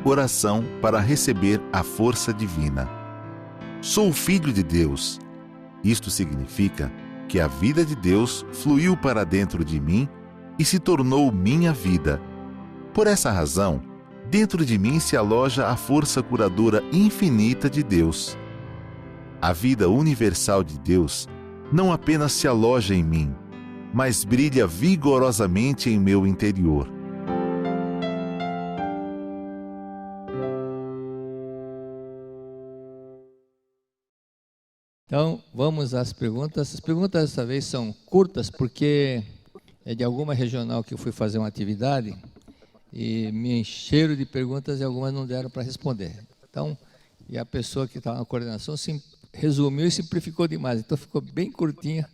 Oração para receber a força divina. Sou filho de Deus. Isto significa que a vida de Deus fluiu para dentro de mim e se tornou minha vida. Por essa razão, dentro de mim se aloja a força curadora infinita de Deus. A vida universal de Deus não apenas se aloja em mim, mas brilha vigorosamente em meu interior. Então, vamos às perguntas. As perguntas dessa vez são curtas, porque é de alguma regional que eu fui fazer uma atividade e me encheram de perguntas e algumas não deram para responder. Então, e a pessoa que estava na coordenação resumiu e simplificou demais. Então, ficou bem curtinha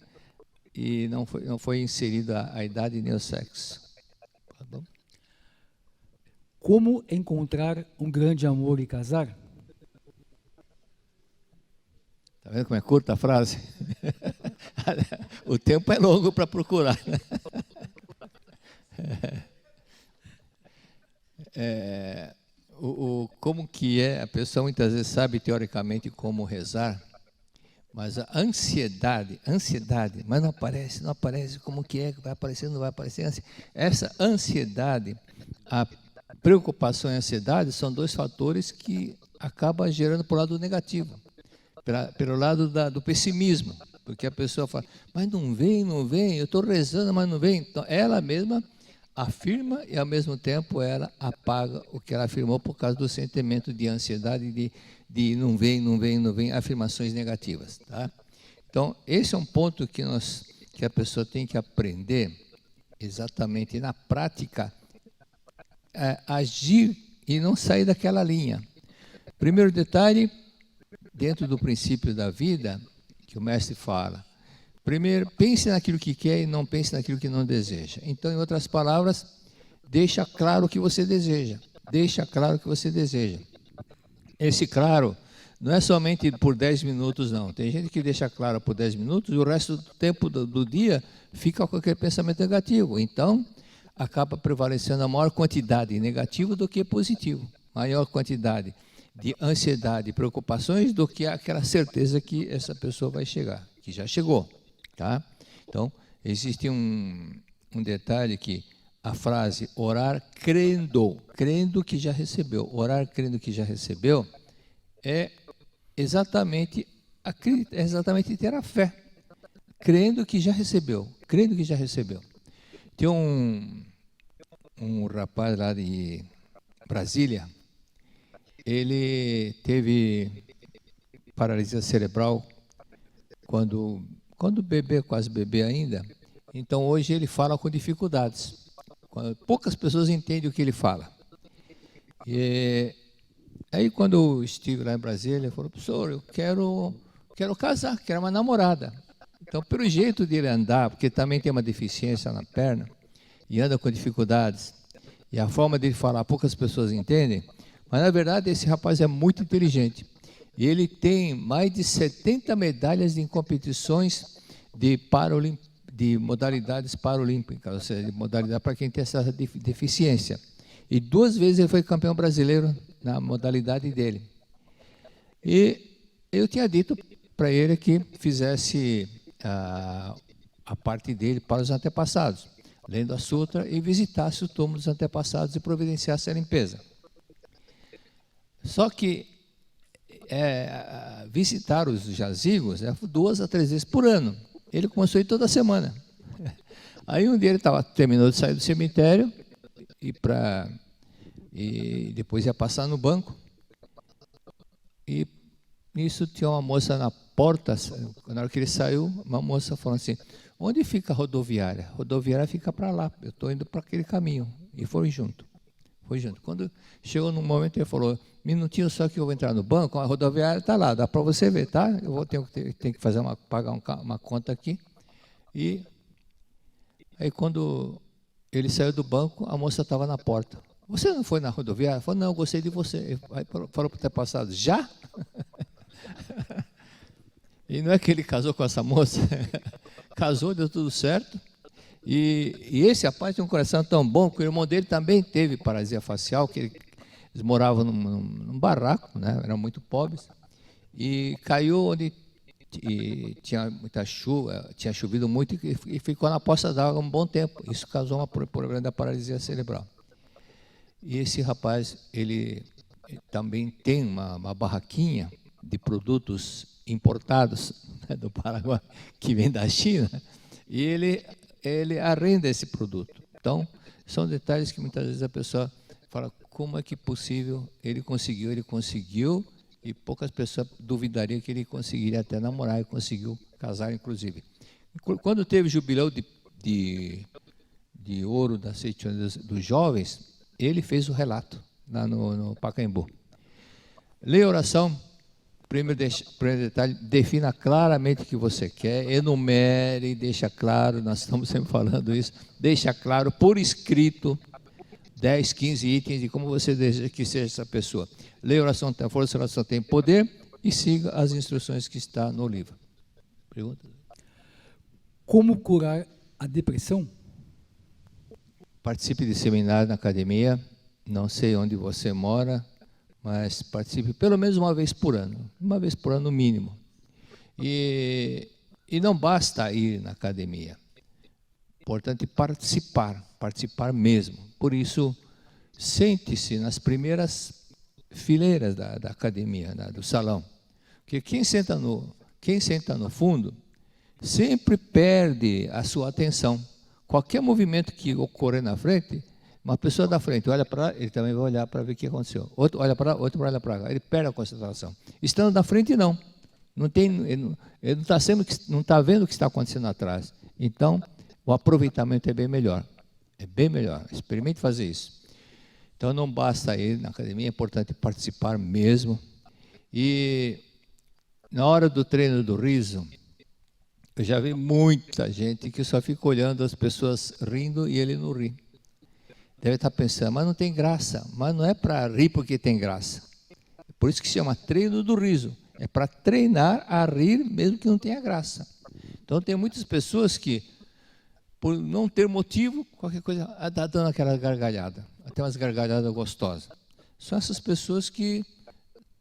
e não foi inserida a idade nem o sexo. Tá bom? Como encontrar um grande amor e casar? Está vendo como é curta a frase? O tempo é longo para procurar. Como que é? A pessoa muitas vezes sabe teoricamente como rezar, mas a ansiedade, mas não aparece, como que é, vai aparecer, não vai aparecer. Essa ansiedade, a preocupação e a ansiedade são dois fatores que acabam gerando para o lado negativo. Pelo lado do pessimismo, porque a pessoa fala, mas não vem, eu estou rezando, mas não vem. Então, ela mesma afirma e, ao mesmo tempo, ela apaga o que ela afirmou por causa do sentimento de ansiedade, de não vem, afirmações negativas. Tá? Então, esse é um ponto que a pessoa tem que aprender, exatamente na prática, agir e não sair daquela linha. Primeiro detalhe, dentro do princípio da vida, que o mestre fala, primeiro, pense naquilo que quer e não pense naquilo que não deseja. Então, em outras palavras, deixa claro o que você deseja. Esse claro não é somente por 10 minutos, não. Tem gente que deixa claro por 10 minutos e o resto do tempo do dia fica com aquele pensamento negativo. Então, acaba prevalecendo a maior quantidade negativo do que positivo. Maior quantidade de ansiedade e preocupações do que aquela certeza que essa pessoa vai chegar, que já chegou. Tá? Então, existe um detalhe que a frase orar crendo que já recebeu, orar crendo que já recebeu, é exatamente ter a fé, crendo que já recebeu. Tem um rapaz lá de Brasília, ele teve paralisia cerebral quando bebê, quase bebê ainda. Então, hoje ele fala com dificuldades. Poucas pessoas entendem o que ele fala. E aí, quando eu estive lá em Brasília, ele falou, professor, eu quero casar, quero uma namorada. Então, pelo jeito de ele andar, porque também tem uma deficiência na perna, e anda com dificuldades, e a forma dele falar, poucas pessoas entendem, mas, na verdade, esse rapaz é muito inteligente. E ele tem mais de 70 medalhas em competições de modalidades paralímpicas, ou seja, de modalidade para quem tem essa deficiência. E 2 vezes ele foi campeão brasileiro na modalidade dele. E eu tinha dito para ele que fizesse a parte dele para os antepassados, lendo a sutra e visitasse o túmulo dos antepassados e providenciasse a limpeza. Só que visitar os jazigos 2 a 3 vezes por ano. Ele começou a ir toda semana. Aí um dia ele terminou de sair do cemitério e depois ia passar no banco. E nisso tinha uma moça na porta. Na hora que ele saiu, uma moça falou assim, onde fica a rodoviária? A rodoviária fica para lá, eu estou indo para aquele caminho. E foi junto. Quando chegou num momento, ele falou, minutinho só que eu vou entrar no banco, a rodoviária está lá, dá para você ver, tá? Eu tenho que fazer pagar uma conta aqui. E aí, quando ele saiu do banco, a moça estava na porta. Você não foi na rodoviária? Ele falou, não, eu gostei de você. Aí falou para o passado, já? E não é que ele casou com essa moça? Casou, deu tudo certo. E esse rapaz tem um coração tão bom que o irmão dele também teve paralisia facial, que ele Eles moravam num barraco, né? Eram muito pobres, e caiu onde tinha muita chuva, tinha chovido muito e ficou na poça d'água um bom tempo. Isso causou um problema da paralisia cerebral. E esse rapaz, ele também tem uma barraquinha de produtos importados, né, do Paraguai, que vem da China, e ele arrenda esse produto. Então, são detalhes que muitas vezes a pessoa fala, como é que é possível? Ele conseguiu, e poucas pessoas duvidariam que ele conseguiria até namorar, e conseguiu casar, inclusive. Quando teve o jubileu de ouro da Seitiana dos jovens, ele fez o relato lá no Pacaembu. Leia a oração, primeiro detalhe, defina claramente o que você quer, enumere, deixa claro, nós estamos sempre falando isso, deixa claro por escrito 10, 15 itens de como você deseja que seja essa pessoa. Leia a oração, tem força, a oração tem poder, e siga as instruções que está no livro. Pergunta? Como curar a depressão? Participe de seminário na academia, não sei onde você mora, mas participe pelo menos uma vez por ano no mínimo. E não basta ir na academia, importante participar mesmo. Por isso, sente-se nas primeiras fileiras da academia, do salão, porque quem senta no fundo sempre perde a sua atenção. Qualquer movimento que ocorrer na frente, uma pessoa da frente olha para lá, ele também vai olhar para ver o que aconteceu. Outro olha para lá, outro olha para cá. Ele perde a concentração. Estando da frente, não. Ele não está vendo o que está acontecendo atrás. Então, o aproveitamento é bem melhor. É bem melhor. Experimente fazer isso. Então, não basta ir na academia, é importante participar mesmo. E, na hora do treino do riso, eu já vi muita gente que só fica olhando as pessoas rindo e ele não ri. Deve estar pensando, mas não tem graça. Mas não é para rir porque tem graça. Por isso que se chama treino do riso. É para treinar a rir mesmo que não tenha graça. Então tem muitas pessoas que, por não ter motivo, qualquer coisa, está dando aquela gargalhada. Até umas gargalhadas gostosas. São essas pessoas que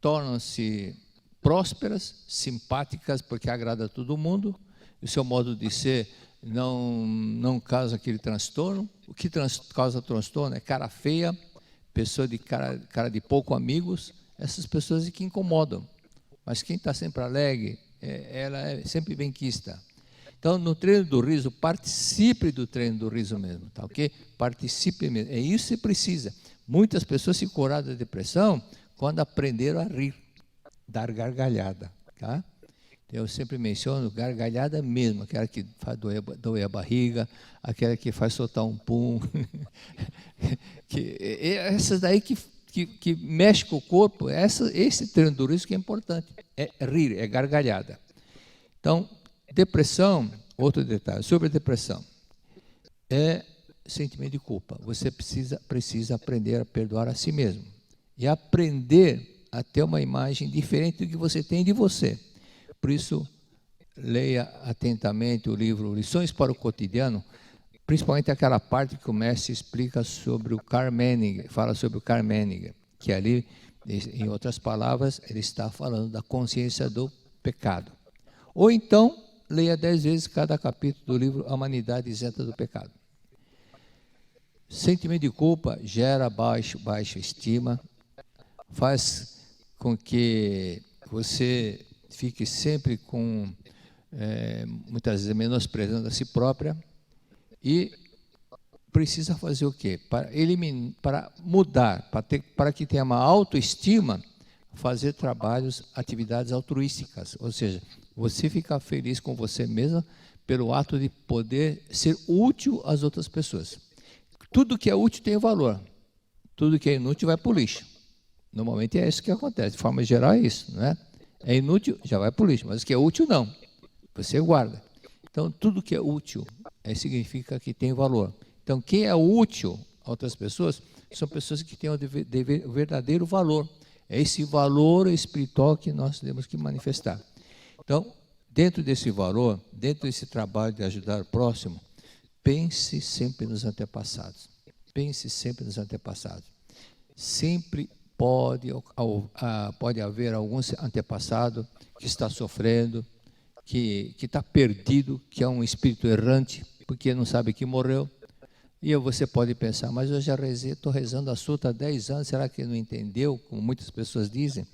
tornam-se prósperas, simpáticas, porque agrada a todo mundo. O seu modo de ser não causa aquele transtorno. O que causa transtorno é cara feia, pessoa de cara de pouco amigos, essas pessoas que incomodam. Mas quem está sempre alegre, ela é sempre benquista. Então, no treino do riso, participe do treino do riso mesmo, tá ok? Participe mesmo. É isso que você precisa. Muitas pessoas se curaram da depressão quando aprenderam a rir, dar gargalhada, tá? Eu sempre menciono gargalhada mesmo, aquela que faz doer a barriga, aquela que faz soltar um pum. Essas daí que mexe com o corpo, esse treino do riso que é importante. É rir, é gargalhada. Então, depressão, outro detalhe, sobre a depressão, é sentimento de culpa. Você precisa aprender a perdoar a si mesmo. E aprender a ter uma imagem diferente do que você tem de você. Por isso, leia atentamente o livro Lições para o Cotidiano, principalmente aquela parte que o mestre explica sobre o Karl Menninger, fala sobre o Karl Menninger, que ali, em outras palavras, ele está falando da consciência do pecado. Ou então, leia 10 vezes cada capítulo do livro A Humanidade Isenta do Pecado. Sentimento de culpa gera baixa estima, faz com que você fique sempre com, muitas vezes, menosprezando a si própria, e precisa fazer o quê? Para mudar, para que tenha uma autoestima, fazer trabalhos, atividades altruísticas, ou seja, você ficar feliz com você mesmo pelo ato de poder ser útil às outras pessoas. Tudo que é útil tem valor, tudo que é inútil vai para o lixo. Normalmente é isso que acontece, de forma geral é isso, não é? É inútil, já vai para o lixo, mas o que é útil não, você guarda. Então, tudo que é útil significa que tem valor. Então, quem é útil a outras pessoas são pessoas que têm o verdadeiro valor. É esse valor espiritual que nós temos que manifestar. Então, dentro desse valor, dentro desse trabalho de ajudar o próximo, pense sempre nos antepassados. Pense sempre nos antepassados. Sempre pode haver algum antepassado que está sofrendo, que está perdido, que é um espírito errante, porque não sabe que morreu. E você pode pensar, mas eu já estou rezando a suta há 10 anos, será que ele não entendeu, como muitas pessoas dizem?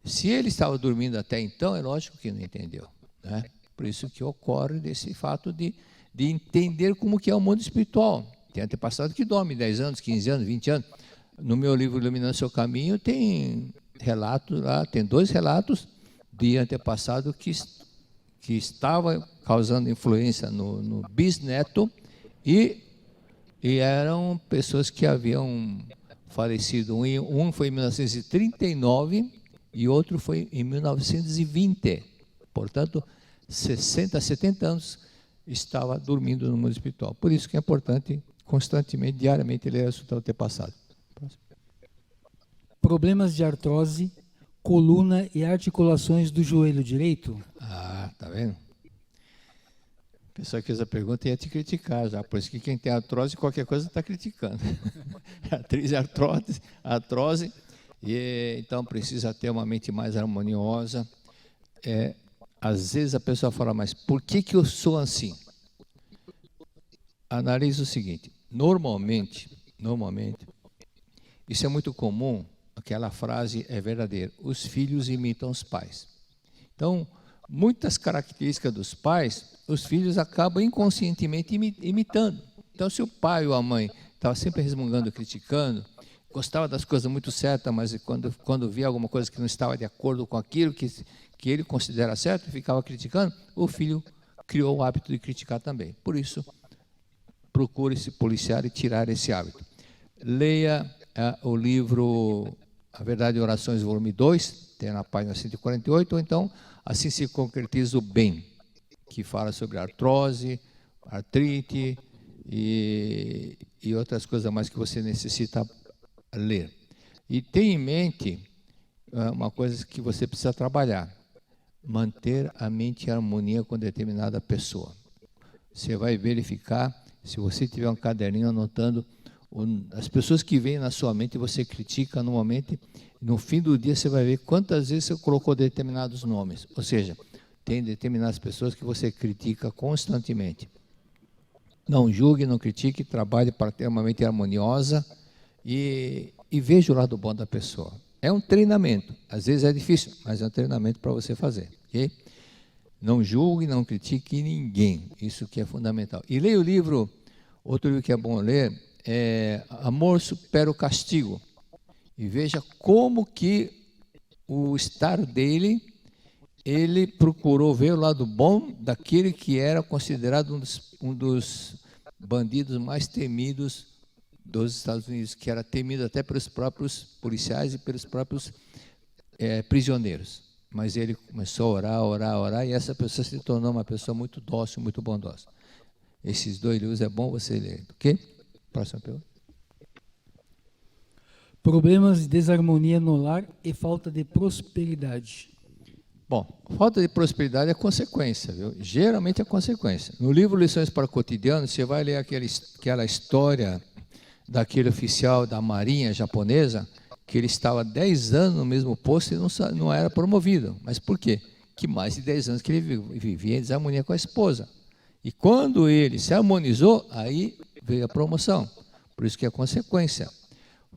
Se ele estava dormindo até então, é lógico que não entendeu, né? Por isso que ocorre desse fato de entender como que é o mundo espiritual. Tem antepassado que dorme 10 anos, 15 anos, 20 anos. No meu livro Iluminando Seu Caminho tem relatos lá, tem 2 relatos de antepassado que estava causando influência no bisneto e eram pessoas que haviam falecido. Um foi em 1939 e outro foi em 1920. Portanto, 60, 70 anos estava dormindo no mundo espiritual. Por isso que é importante, constantemente, diariamente, ler a Sutra do Antepassado. Problemas de artrose, coluna e articulações do joelho direito? Ah, tá vendo? A pessoa que fez a pergunta ia te criticar já, por isso que quem tem artrose, qualquer coisa está criticando. Artrose, e então precisa ter uma mente mais harmoniosa. Às vezes a pessoa fala, mas por que eu sou assim? Analise o seguinte, normalmente, isso é muito comum, aquela frase é verdadeira, os filhos imitam os pais. Então, muitas características dos pais, os filhos acabam inconscientemente imitando. Então, se o pai ou a mãe estava sempre resmungando, criticando, gostava das coisas muito certas, mas quando via alguma coisa que não estava de acordo com aquilo que ele considera certo, ficava criticando, o filho criou o hábito de criticar também. Por isso, procure se policiar e tirar esse hábito. Leia o livro A Verdade e Orações, volume 2, tem na página 148, ou então Assim se concretiza o bem, que fala sobre artrose, artrite e outras coisas mais que você necessita ler. E tenha em mente uma coisa que você precisa trabalhar, manter a mente em harmonia com determinada pessoa. Você vai verificar, se você tiver um caderninho anotando, as pessoas que vêm na sua mente e você critica no momento, no fim do dia você vai ver quantas vezes você colocou determinados nomes. Ou seja, tem determinadas pessoas que você critica constantemente. Não julgue, não critique, trabalhe para ter uma mente harmoniosa e veja o lado bom da pessoa. É um treinamento, às vezes é difícil, mas é um treinamento para você fazer. Okay? Não julgue, não critique ninguém, isso que é fundamental. E leia o livro, outro livro que é bom ler, Amor Supera o Castigo. E veja como que o estar dele, ele procurou ver o lado bom daquele que era considerado um dos bandidos mais temidos dos Estados Unidos, que era temido até pelos próprios policiais e pelos próprios prisioneiros. Mas ele começou a orar, e essa pessoa se tornou uma pessoa muito dócil, muito bondosa. Esses 2 livros é bom você ler, ok? Próxima pergunta. Problemas de desarmonia no lar e falta de prosperidade. Bom, falta de prosperidade é consequência, viu? Geralmente é consequência. No livro Lições para o Cotidiano, você vai ler aquela história daquele oficial da Marinha japonesa, que ele estava 10 anos no mesmo posto e não era promovido. Mas por quê? Que mais de 10 anos que ele vivia em desarmonia com a esposa. E quando ele se harmonizou, aí veio a promoção. Por isso que é consequência.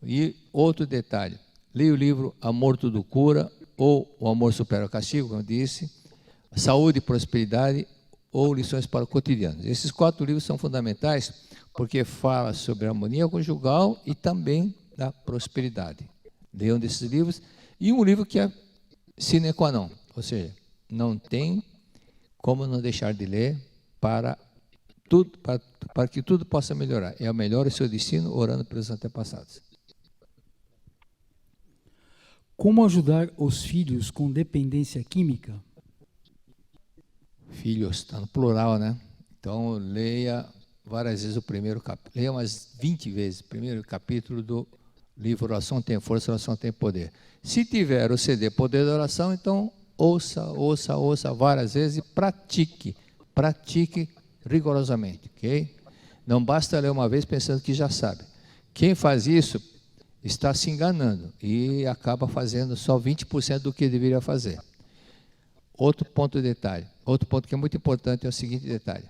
E outro detalhe, leia o livro Amor Tudo Cura, ou O Amor Supera o Castigo, como eu disse, Saúde e Prosperidade, ou Lições para o Cotidiano. Esses 4 livros são fundamentais, porque fala sobre a harmonia conjugal e também da prosperidade. Leia um desses livros, e um livro que é sine qua non, ou seja, não tem como não deixar de ler para que tudo possa melhorar. É o melhor o seu destino, orando pelos antepassados. Como ajudar os filhos com dependência química? Filhos, está no plural, né? Então, leia várias vezes o primeiro capítulo. Leia umas 20 vezes o primeiro capítulo do livro Oração Tem Força, Oração Tem Poder. Se tiver o CD Poder da Oração, então ouça várias vezes e pratique rigorosamente, ok? Não basta ler uma vez pensando que já sabe. Quem faz isso está se enganando e acaba fazendo só 20% do que deveria fazer. Outro ponto de detalhe, outro ponto que é muito importante é o seguinte detalhe.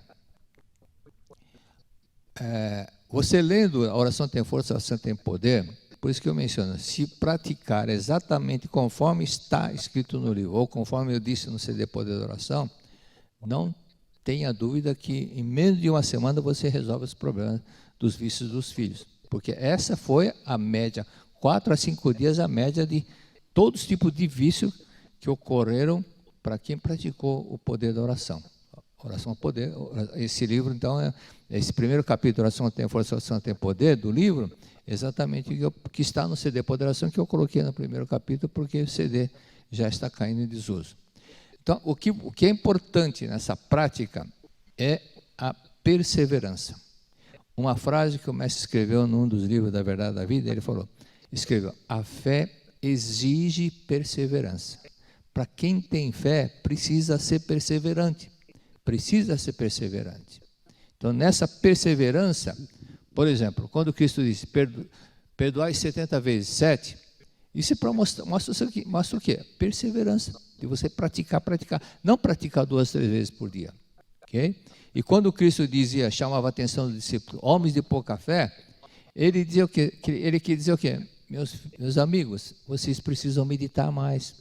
Você lendo a oração tem força, a oração tem poder, por isso que eu menciono, se praticar exatamente conforme está escrito no livro, ou conforme eu disse no CD Poder da Oração, não tenha dúvida que em menos de uma semana você resolve os problemas dos vícios dos filhos. Porque essa foi a média, 4 a 5 dias a média de todos os tipos de vícios que ocorreram para quem praticou o poder da oração. Oração Poder, esse livro, então, esse primeiro capítulo, Oração tem força, oração tem poder, do livro, exatamente o que está no CD Poder da Oração, que eu coloquei no primeiro capítulo, porque o CD já está caindo em desuso. Então, o que é importante nessa prática é a perseverança. Uma frase que o mestre escreveu num dos livros da Verdade da Vida, ele escreveu, a fé exige perseverança. Para quem tem fé, precisa ser perseverante. Precisa ser perseverante. Então, nessa perseverança, por exemplo, quando Cristo disse, perdoai 70 vezes 7, isso é para mostra o quê? Perseverança, de você praticar. Não praticar 2, 3 vezes por dia. Okay? E quando Cristo dizia, chamava a atenção dos discípulos, homens de pouca fé, ele dizia o quê? Ele queria dizer o quê? Meus amigos, vocês precisam meditar mais.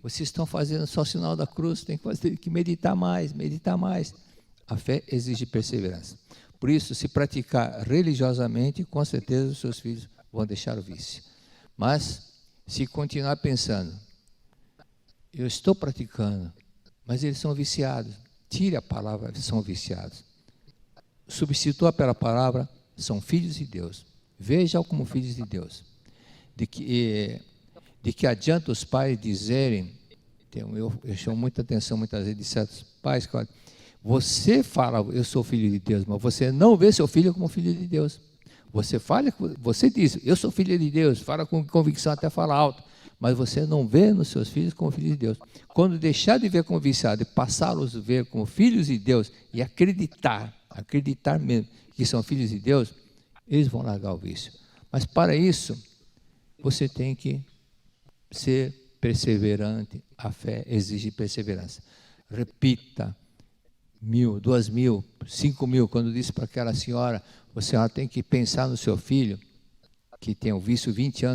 Vocês estão fazendo só o sinal da cruz, tem que meditar mais, meditar mais. A fé exige perseverança. Por isso, se praticar religiosamente, com certeza os seus filhos vão deixar o vício. Mas, se continuar pensando, eu estou praticando, mas eles são viciados, tire a palavra, eles são viciados. Substitua pela palavra, são filhos de Deus. Veja-o como filhos de Deus. De que adianta os pais dizerem, eu chamo muita atenção muitas vezes de certos pais, que você fala, eu sou filho de Deus, mas você não vê seu filho como filho de Deus. Você diz, eu sou filho de Deus, fala com convicção, até fala alto, mas você não vê nos seus filhos como filhos de Deus. Quando deixar de ver como viciado e passá-los a ver como filhos de Deus e acreditar mesmo que são filhos de Deus, eles vão largar o vício. Mas para isso, você tem que ser perseverante. A fé exige perseverança. Repita 1.000, 2.000, 5.000. Quando disse para aquela senhora, você tem que pensar no seu filho, que tem o vício 20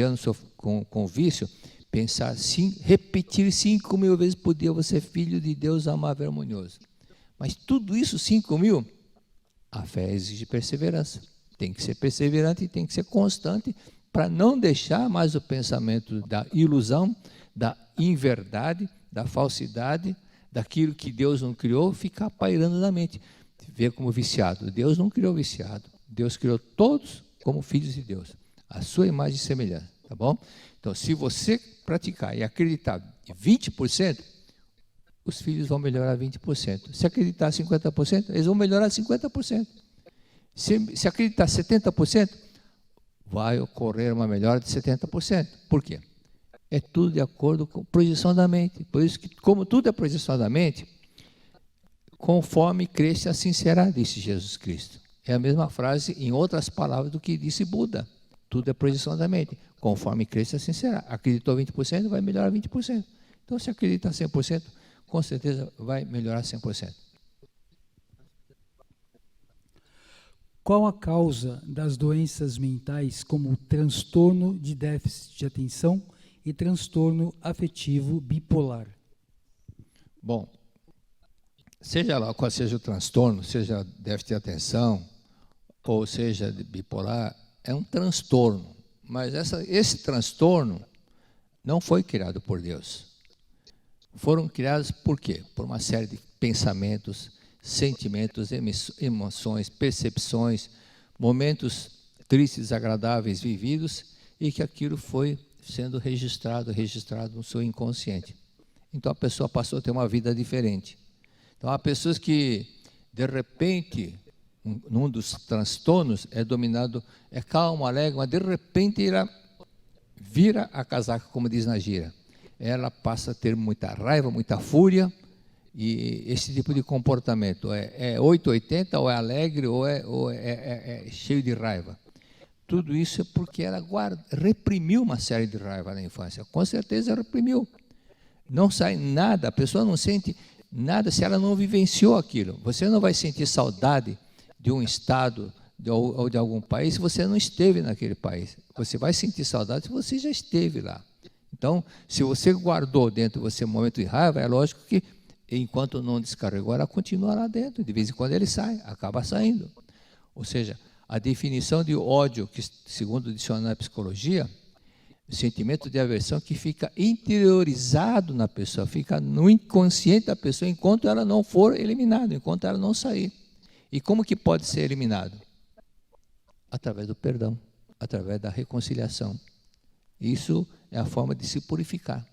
anos com vício, pensar, repetir 5.000 vezes por dia, você é filho de Deus amável e harmonioso. Mas tudo isso, 5.000, a fé exige perseverança. Tem que ser perseverante e tem que ser constante, para não deixar mais o pensamento da ilusão, da inverdade, da falsidade, daquilo que Deus não criou, ficar pairando na mente. Ver como viciado. Deus não criou viciado. Deus criou todos como filhos de Deus. A sua imagem e semelhança. Tá bom? Então, se você praticar e acreditar 20%, os filhos vão melhorar 20%. Se acreditar 50%, eles vão melhorar 50%. Se acreditar 70%, vai ocorrer uma melhora de 70%. Por quê? É tudo de acordo com a projeção da mente. Por isso que, como tudo é projeção da mente, conforme cresce, assim será, disse Jesus Cristo. É a mesma frase, em outras palavras, do que disse Buda. Tudo é projeção da mente. Conforme cresce, assim será. Acreditou 20%, vai melhorar 20%. Então, se acreditar 100%, com certeza vai melhorar 100%. Qual a causa das doenças mentais como transtorno de déficit de atenção e transtorno afetivo bipolar? Bom, seja lá qual seja o transtorno, seja déficit de atenção, ou seja bipolar, é um transtorno. Mas esse transtorno não foi criado por Deus. Foram criados por quê? Por uma série de pensamentos, sentimentos, emoções, percepções, momentos tristes, desagradáveis vividos, e que aquilo foi sendo registrado no seu inconsciente. Então a pessoa passou a ter uma vida diferente. Então há pessoas que, de repente, num dos transtornos é dominado, é calmo, alegre, mas de repente ela vira a casaca, como diz na gíria. Ela passa a ter muita raiva, muita fúria, e esse tipo de comportamento é 880, ou é alegre, ou é cheio de raiva. tudo isso é porque ela reprimiu uma série de raiva na infância. Com certeza reprimiu. Não sai nada, a pessoa não sente nada se ela não vivenciou aquilo. Você não vai sentir saudade de um estado ou de algum país se você não esteve naquele país. Você vai sentir saudade se você já esteve lá. Então, se você guardou dentro de você um momento de raiva, é lógico que enquanto não descarregou, ela continua lá dentro. De vez em quando ele sai, acaba saindo. Ou seja, a definição de ódio, que segundo o dicionário de psicologia, o sentimento de aversão que fica interiorizado na pessoa, fica no inconsciente da pessoa enquanto ela não for eliminada, enquanto ela não sair. E como que pode ser eliminado? Através do perdão, através da reconciliação. Isso é a forma de se purificar.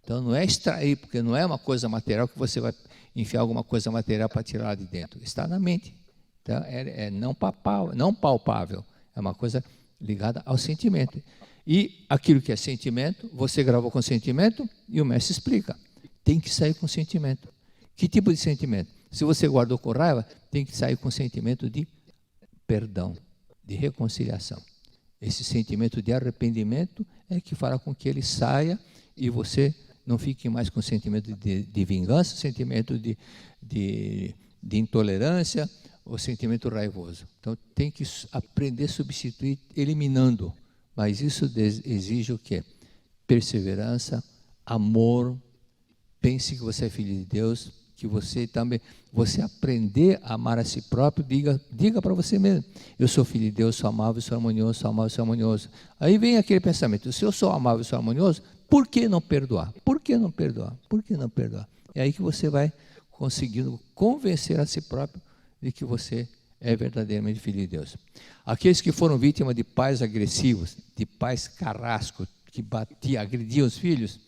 Então não é extrair, porque não é uma coisa material que você vai enfiar alguma coisa material para tirar lá de dentro. Está na mente. Então é não palpável, é uma coisa ligada ao sentimento. E aquilo que é sentimento, você gravou com sentimento e o mestre explica. Tem que sair com sentimento. Que tipo de sentimento? Se você guardou com raiva, tem que sair com sentimento de perdão, de reconciliação. Esse sentimento de arrependimento é que fará com que ele saia e você não fique mais com sentimento de vingança, sentimento de intolerância ou sentimento raivoso. Então tem que aprender a substituir eliminando. Mas isso exige o quê? Perseverança, amor. Pense que você é filho de Deus, que você também, você aprender a amar a si próprio, diga para você mesmo, eu sou filho de Deus, sou amável, sou harmonioso, sou amável, sou harmonioso. Aí vem aquele pensamento, se eu sou amável, sou harmonioso, por que não perdoar? Por que não perdoar? Por que não perdoar? É aí que você vai conseguindo convencer a si próprio de que você é verdadeiramente filho de Deus. Aqueles que foram vítimas de pais agressivos, de pais carrascos, que batiam, agrediam os filhos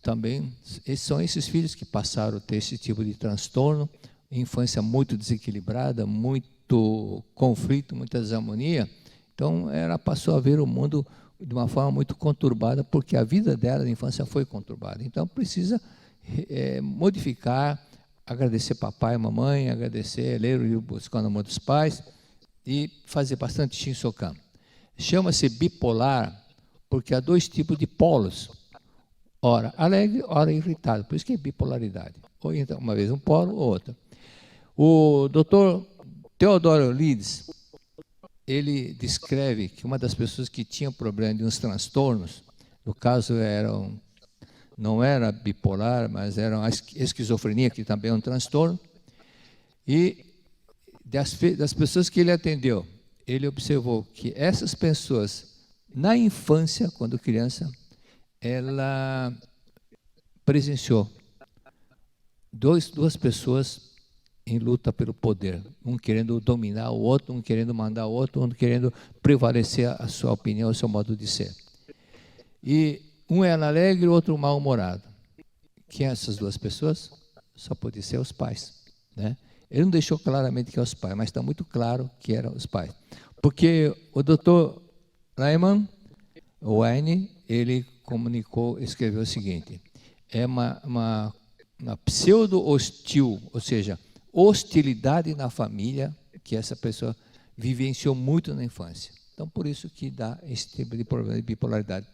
também, são esses filhos que passaram a ter esse tipo de transtorno, infância muito desequilibrada, muito conflito, muita desarmonia. Então, ela passou a ver o mundo de uma forma muito conturbada, porque a vida dela na infância foi conturbada. Então, precisa modificar, agradecer papai e mamãe, agradecer, ler o livro Buscando o Amor dos Pais e fazer bastante Shinsokan. Chama-se bipolar porque há dois tipos de polos, ora alegre, ora irritado, por isso que é bipolaridade. Ou então, uma vez um polo, ou outro. O Dr. Theodore Euripides, ele descreve que uma das pessoas que tinha problema de uns transtornos, no caso não era bipolar, mas era uma esquizofrenia, que também é um transtorno. E das pessoas que ele atendeu, ele observou que essas pessoas, na infância, quando criança, ela presenciou duas pessoas em luta pelo poder, um querendo dominar o outro, um querendo mandar o outro, um querendo prevalecer a sua opinião, o seu modo de ser. E um era alegre e o outro mal-humorado. Quem são essas duas pessoas? Só pode ser os pais, né? Ele não deixou claramente que eram os pais, mas está muito claro que eram os pais. Porque o Dr. Lyman Wayne, ele escreveu o seguinte, é uma pseudo-hostil, ou seja, hostilidade na família que essa pessoa vivenciou muito na infância. Então, por isso que dá esse tipo de problema de bipolaridade.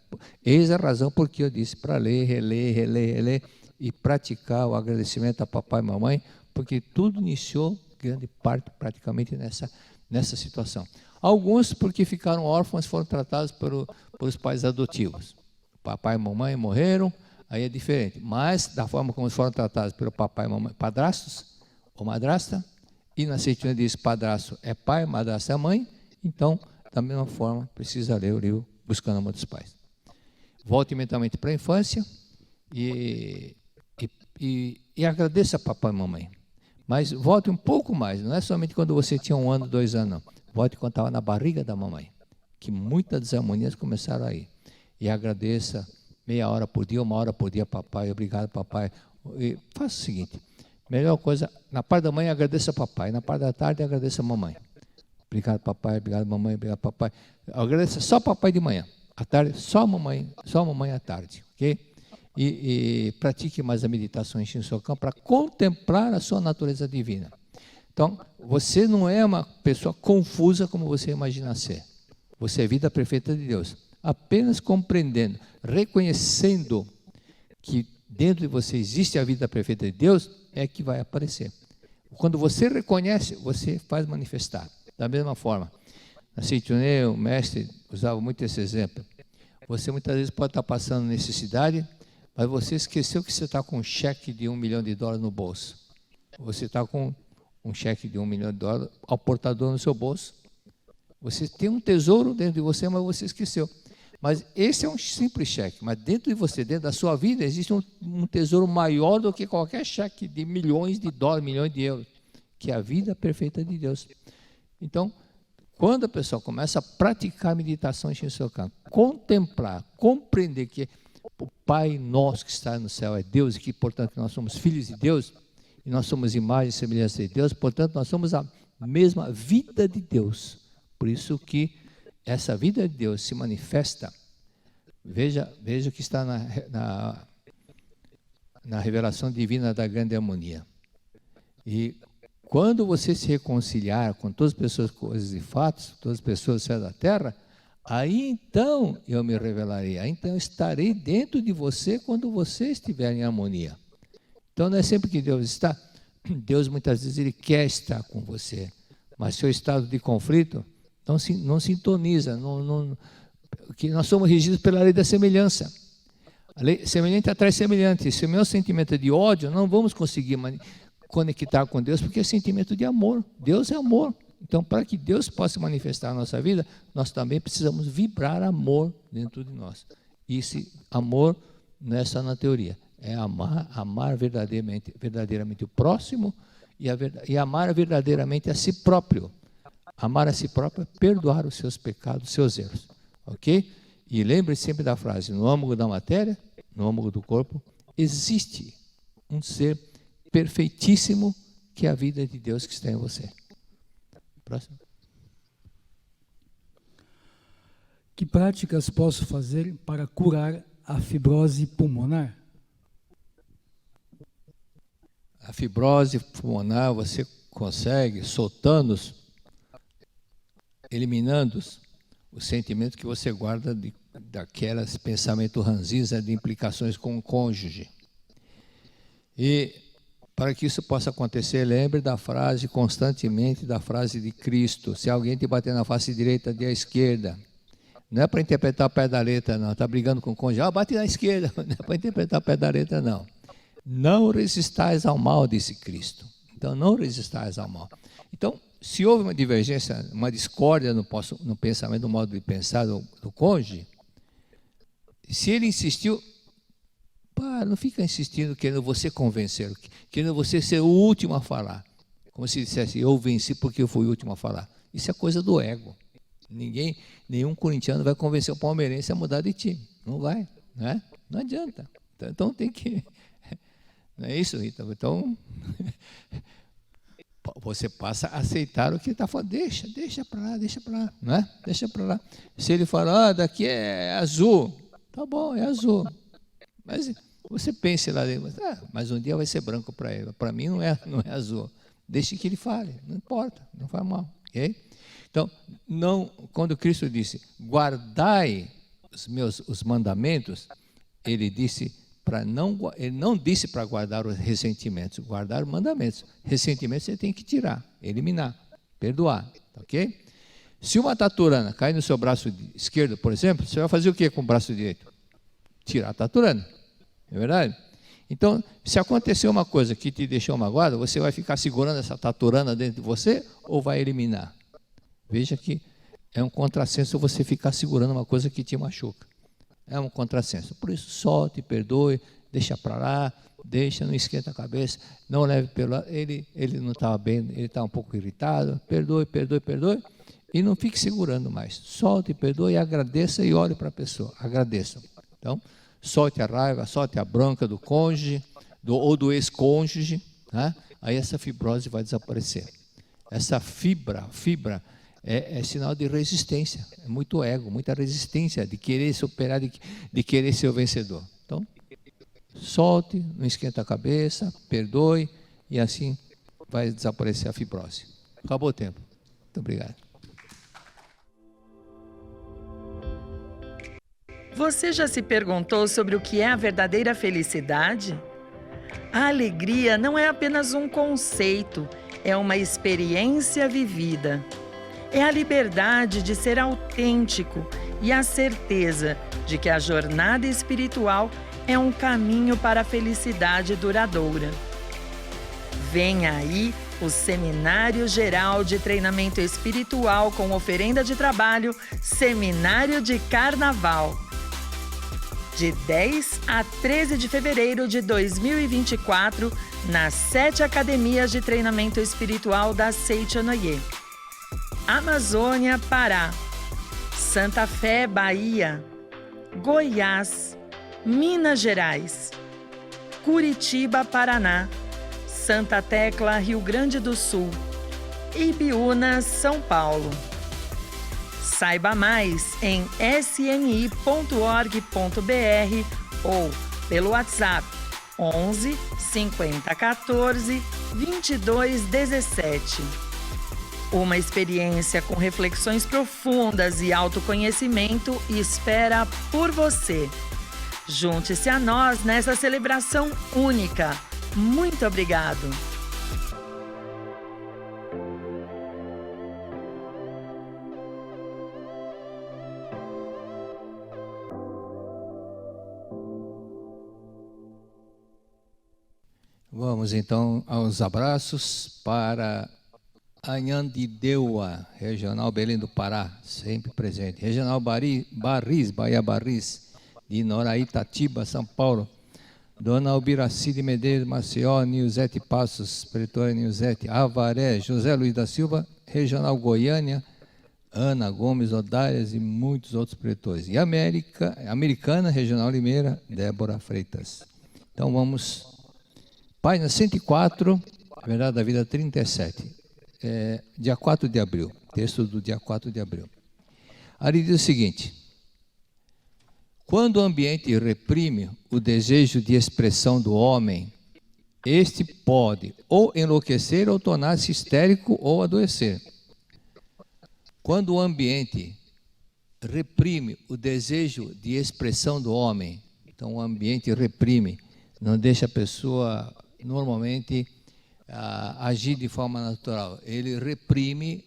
Eis a razão por que eu disse para ler, reler e praticar o agradecimento a papai e mamãe, porque tudo iniciou, grande parte, praticamente nessa situação. Alguns porque ficaram órfãos, foram tratados pelos pais adotivos. Papai e mamãe morreram, aí é diferente. Mas, da forma como foram tratados pelo papai e mamãe, padrastos ou madrasta, e na certidão diz padrasto é pai, madrasta é mãe, então, da mesma forma, precisa ler o livro Buscando o Amor dos Pais. Volte mentalmente para a infância e agradeça a papai e mamãe. Mas volte um pouco mais, não é somente quando você tinha 1 ano, 2 anos, não. Volte quando estava na barriga da mamãe, que muitas desarmonias começaram aí. E agradeça meia hora por dia, 1 hora por dia, papai, obrigado, papai. E faça o seguinte, melhor coisa, na parte da manhã agradeça a papai, na parte da tarde agradeça a mamãe. Obrigado, papai, obrigado, mamãe, obrigado, papai. Agradeça só papai de manhã, à tarde, só a mamãe à tarde, ok? E pratique mais a meditação em Shinsokan para contemplar a sua natureza divina. Então, você não é uma pessoa confusa como você imagina ser. Você é vida perfeita de Deus. Apenas compreendendo, reconhecendo que dentro de você existe a vida perfeita de Deus, é que vai aparecer. Quando você reconhece, você faz manifestar. Da mesma forma, na Sintonia, o mestre usava muito esse exemplo. Você muitas vezes pode estar passando necessidade, mas você esqueceu que você está com um cheque de $1 milhão no bolso. Você está com um cheque de $1 milhão ao portador no seu bolso. Você tem um tesouro dentro de você, mas você esqueceu. Mas esse é um simples cheque, mas dentro de você, dentro da sua vida, existe um tesouro maior do que qualquer cheque de milhões de dólares, milhões de euros, que é a vida perfeita de Deus. Então, quando a pessoa começa a praticar a meditação em seu campo, contemplar, compreender que o Pai nosso que está no céu é Deus e que, portanto, nós somos filhos de Deus, e nós somos imagem e semelhança de Deus, portanto, nós somos a mesma vida de Deus. Por isso que essa vida de Deus se manifesta. Veja o que está na revelação divina da grande harmonia. E quando você se reconciliar com todas as pessoas, coisas e fatos, todas as pessoas do céu da terra, aí então eu me revelarei, aí então eu estarei dentro de você quando você estiver em harmonia. Então não é sempre que Deus está, Deus muitas vezes Ele quer estar com você, mas seu estado de conflito não sintoniza, que nós somos regidos pela lei da semelhança. A lei semelhante atrai semelhante. Se o meu sentimento é de ódio, não vamos conseguir conectar com Deus, porque é sentimento de amor. Deus é amor. Então, para que Deus possa manifestar na nossa vida, nós também precisamos vibrar amor dentro de nós. E esse amor não é só na teoria, é amar verdadeiramente o próximo e amar verdadeiramente a si próprio. Amar a si próprio é perdoar os seus pecados, os seus erros. Ok? E lembre-se sempre da frase, no âmago da matéria, no âmago do corpo, existe um ser perfeitíssimo que é a vida de Deus que está em você. Próximo. Que práticas posso fazer para curar a fibrose pulmonar? A fibrose pulmonar você consegue soltando-os, eliminando os sentimentos que você guarda daqueles pensamentos ranzinza de implicações com o cônjuge. E para que isso possa acontecer, lembre da frase constantemente, da frase de Cristo: se alguém te bater na face direita, dê à esquerda. Não é para interpretar o pé da letra, não. Está brigando com o cônjuge, bate na esquerda. Não é para interpretar o pé da letra, não. Não resistais ao mal, disse Cristo. Então, não resistais ao mal. Então, se houve uma divergência, uma discórdia no pensamento, no modo de pensar do cônjuge, se ele insistiu, não fica insistindo, querendo você convencer, querendo você ser o último a falar. Como se dissesse, eu venci porque eu fui o último a falar. Isso é coisa do ego. Nenhum corintiano vai convencer o palmeirense a mudar de time. Não vai, né? Não adianta. Então tem que... Não é isso, Rita? Então... Você passa a aceitar o que ele está falando. Deixa para lá, né? Deixa para lá. Se ele falar, daqui é azul, tá bom, é azul. Mas você pense lá dentro, mas um dia vai ser branco para ele. Para mim não é azul. Deixe que ele fale, não importa, não faz mal. Okay? Então, quando Cristo disse, guardai os mandamentos, ele não disse para guardar os ressentimentos, guardar os mandamentos. Ressentimentos você tem que tirar, eliminar, perdoar, ok? Se uma taturana cair no seu braço esquerdo, por exemplo, você vai fazer o que com o braço direito? Tirar a taturana, não é verdade? Então, se acontecer uma coisa que te deixou magoado, você vai ficar segurando essa taturana dentro de você ou vai eliminar? Veja que é um contrassenso você ficar segurando uma coisa que te machuca. É um contrassenso. Por isso, solte, perdoe, deixa para lá, não esquenta a cabeça, não leve pelo lado. Ele não estava bem, ele está um pouco irritado. Perdoe, e não fique segurando mais. Solte, perdoe e agradeça e olhe para a pessoa. Agradeça. Então, solte a raiva, solte a bronca do cônjuge ou do ex-cônjuge, né? Aí essa fibrose vai desaparecer. Essa fibra é sinal de resistência, é muito ego, muita resistência de querer superar, de querer ser o vencedor. Então, solte, não esquenta a cabeça, perdoe e assim vai desaparecer a fibrose. Acabou o tempo. Muito obrigado. Você já se perguntou sobre o que é a verdadeira felicidade? A alegria não é apenas um conceito, é uma experiência vivida. É a liberdade de ser autêntico e a certeza de que a jornada espiritual é um caminho para a felicidade duradoura. Vem aí o Seminário Geral de Treinamento Espiritual com oferenda de trabalho, Seminário de Carnaval. De 10 a 13 de fevereiro de 2024, nas 7 academias de treinamento espiritual da Seichonoye. Amazônia, Pará. Santa Fé, Bahia. Goiás. Minas Gerais. Curitiba, Paraná. Santa Tecla, Rio Grande do Sul. Ibiúna, São Paulo. Saiba mais em sni.org.br ou pelo WhatsApp 11 50 14 22 17. Uma experiência com reflexões profundas e autoconhecimento espera por você. Junte-se a nós nessa celebração única. Muito obrigado! Vamos então aos abraços para Anhandideua, Regional Belém do Pará, sempre presente. Regional Barris, Bahia Barris, de Noraitatiba, São Paulo. Dona Albiraci de Medeiros, Maceió, Nilzete Passos, Pretório Nilzete, Avaré, José Luiz da Silva, Regional Goiânia, Ana Gomes Odárias e muitos outros pretores. E Americana, Regional Limeira, Débora Freitas. Então vamos... Página 104, a Verdade da Vida 37, dia 4 de abril, texto do dia 4 de abril. Ali diz o seguinte: quando o ambiente reprime o desejo de expressão do homem, este pode ou enlouquecer ou tornar-se histérico ou adoecer. Quando o ambiente reprime o desejo de expressão do homem, então o ambiente reprime, não deixa a pessoa... normalmente agir de forma natural. Ele reprime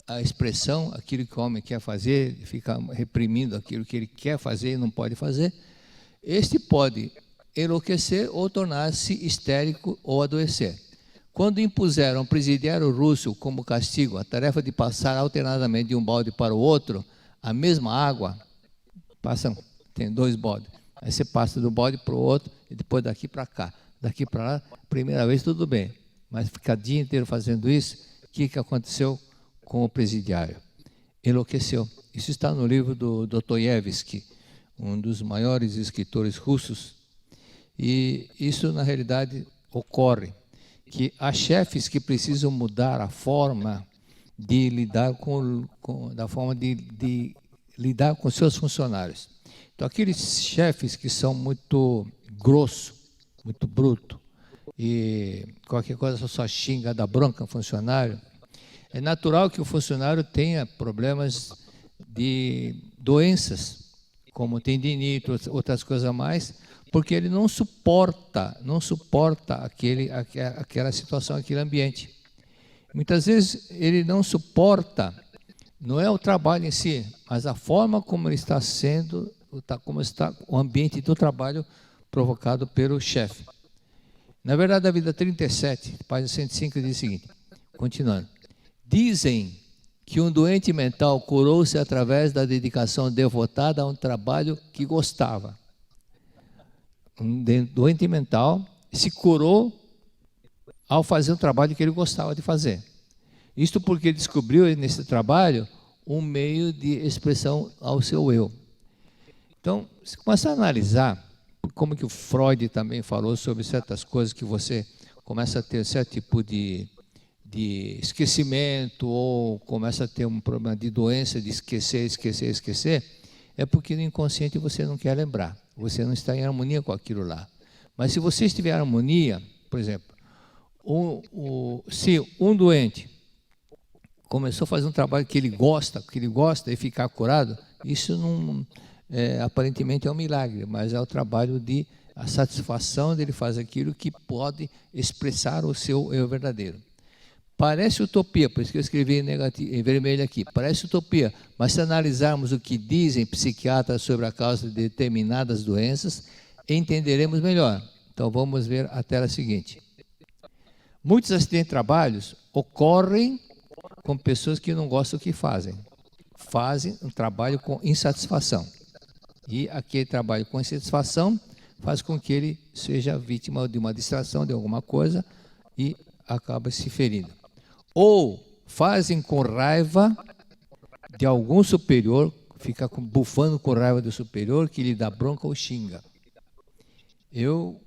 a expressão, aquilo que o homem quer fazer, fica reprimindo aquilo que ele quer fazer e não pode fazer. Este pode enlouquecer ou tornar-se histérico ou adoecer. Quando impuseram ao presidiário russo como castigo a tarefa de passar alternadamente de um balde para o outro a mesma água, tem 2 baldes, aí você passa do balde para o outro e depois daqui para cá. Daqui para lá, primeira vez tudo bem, mas ficar o dia inteiro fazendo isso, o que aconteceu com o presidiário? Enlouqueceu. Isso está no livro do Dostoiévski, um dos maiores escritores russos, e isso na realidade ocorre, que há chefes que precisam mudar a forma de lidar de lidar com seus funcionários. Então aqueles chefes que são muito grossos, muito bruto, e qualquer coisa só xinga, dá bronca ao funcionário, é natural que o funcionário tenha problemas de doenças, como tendinite, outras coisas a mais, porque ele não suporta aquela situação, aquele ambiente. Muitas vezes ele não suporta, não é o trabalho em si, mas a forma como ele está sendo, como está o ambiente do trabalho provocado pelo chefe. Na Verdade da Vida 37, página 105, diz o seguinte, continuando. Dizem que um doente mental curou-se através da dedicação devotada a um trabalho que gostava. Um doente mental se curou ao fazer um trabalho que ele gostava de fazer. Isto porque descobriu nesse trabalho um meio de expressão ao seu eu. Então, se começar a analisar como que o Freud também falou sobre certas coisas que você começa a ter certo tipo de esquecimento ou começa a ter um problema de doença, de esquecer, é porque no inconsciente você não quer lembrar, você não está em harmonia com aquilo lá. Mas se você estiver em harmonia, por exemplo, Se um doente começou a fazer um trabalho que ele gosta e ficar curado, isso não aparentemente é um milagre, mas é o trabalho a satisfação dele fazer aquilo que pode expressar o seu eu verdadeiro. Parece utopia, por isso que eu escrevi em vermelho aqui, parece utopia, mas se analisarmos o que dizem psiquiatras sobre a causa de determinadas doenças, entenderemos melhor. Então vamos ver a tela seguinte. Muitos acidentes de trabalho ocorrem com pessoas que não gostam do que fazem. Fazem um trabalho com insatisfação. E aquele trabalho com insatisfação faz com que ele seja vítima de uma distração, de alguma coisa, e acaba se ferindo. Ou fazem com raiva de algum superior, fica bufando com raiva do superior, que lhe dá bronca ou xinga. Eu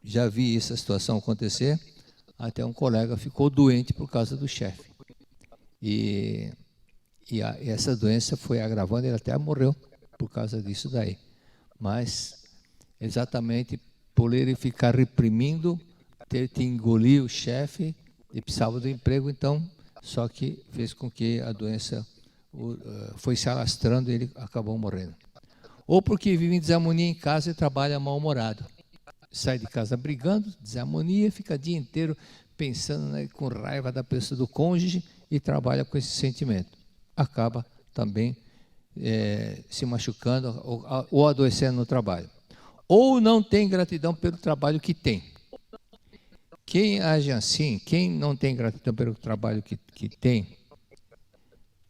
já vi essa situação acontecer, até um colega ficou doente por causa do chefe. E essa doença foi agravando, ele até morreu por causa disso daí. Mas, exatamente por ele ficar reprimindo, ter que engolir o chefe, ele precisava do emprego, então, só que fez com que a doença foi se alastrando e ele acabou morrendo. Ou porque vive em desarmonia em casa e trabalha mal-humorado. Sai de casa brigando, desarmonia, fica o dia inteiro pensando, né, com raiva da pessoa, do cônjuge, e trabalha com esse sentimento. Acaba também se machucando ou adoecendo no trabalho. Ou não tem gratidão pelo trabalho que tem. Quem age assim, quem não tem gratidão pelo trabalho que tem,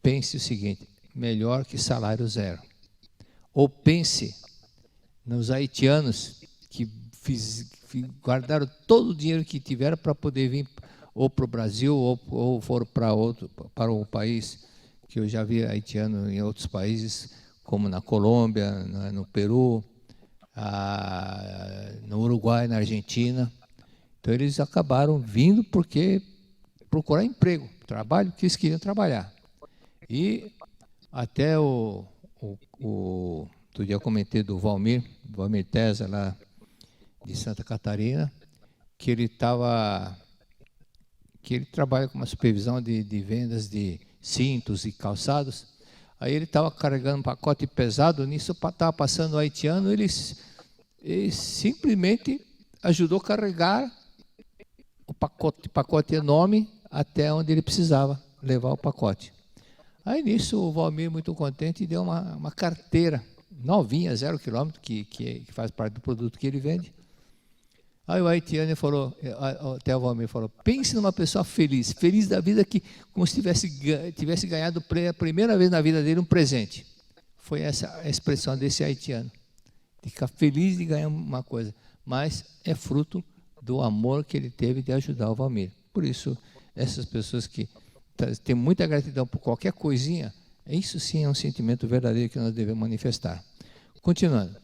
pense o seguinte: melhor que salário zero. Ou pense nos haitianos que guardaram todo o dinheiro que tiveram para poder vir ou para o Brasil ou foram para um país, que eu já vi haitiano em outros países, como na Colômbia, no Peru, no Uruguai, na Argentina. Então eles acabaram vindo porque procurar emprego, trabalho que eles queriam trabalhar. E até outro dia eu comentei do Valmir Tesa, lá de Santa Catarina, que ele trabalha com uma supervisão de vendas de cintos e calçados. Aí ele estava carregando um pacote pesado, nisso estava passando o haitiano, ele simplesmente ajudou a carregar o pacote enorme até onde ele precisava levar o pacote. Aí nisso o Valmir, muito contente, deu uma carteira novinha, 0 quilômetro, que faz parte do produto que ele vende. Aí o haitiano falou, até o Valmir falou: pense numa pessoa feliz da vida, como se tivesse ganhado a primeira vez na vida dele um presente. Foi essa a expressão desse haitiano, de ficar feliz de ganhar uma coisa, mas é fruto do amor que ele teve de ajudar o Valmir. Por isso, essas pessoas que têm muita gratidão por qualquer coisinha, isso sim é um sentimento verdadeiro que nós devemos manifestar. Continuando.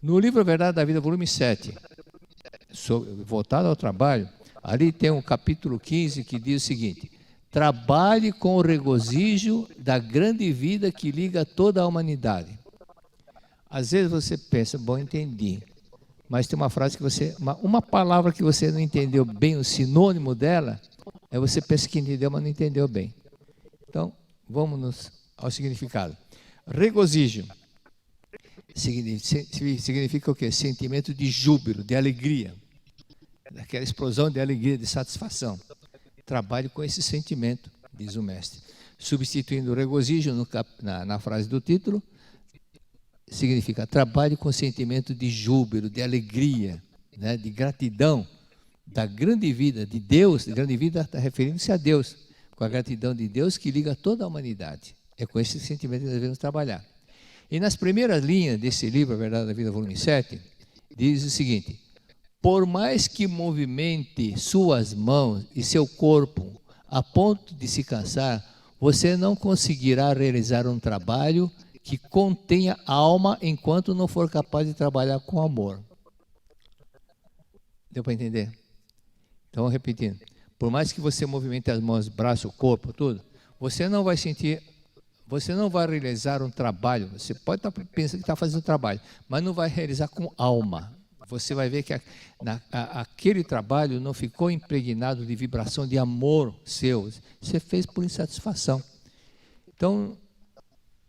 No livro A Verdade da Vida, volume 7, voltado ao trabalho, ali tem um capítulo 15 que diz o seguinte: trabalhe com o regozijo da grande vida que liga toda a humanidade. Às vezes você pensa, bom, entendi, mas tem uma frase que uma palavra que você não entendeu bem, o sinônimo dela, você pensa que entendeu, mas não entendeu bem. Então, vamos ao significado. Regozijo significa o quê? Sentimento de júbilo, de alegria, daquela explosão de alegria, de satisfação. Trabalhe com esse sentimento, diz o mestre. Substituindo o regozijo na frase do título, significa trabalhe com sentimento de júbilo, de alegria, né, de gratidão da grande vida de Deus. A grande vida está referindo-se a Deus, com a gratidão de Deus que liga toda a humanidade. É com esse sentimento que nós devemos trabalhar. E nas primeiras linhas desse livro, A Verdade da Vida, volume 7, diz o seguinte: por mais que movimente suas mãos e seu corpo a ponto de se cansar, você não conseguirá realizar um trabalho que contenha alma enquanto não for capaz de trabalhar com amor. Deu para entender? Então, repetindo. Por mais que você movimente as mãos, braço, corpo, tudo, você não vai realizar um trabalho. Você pode estar pensando que está fazendo trabalho, mas não vai realizar com alma. você vai ver que aquele trabalho não ficou impregnado de vibração de amor seu. Você fez por insatisfação. Então,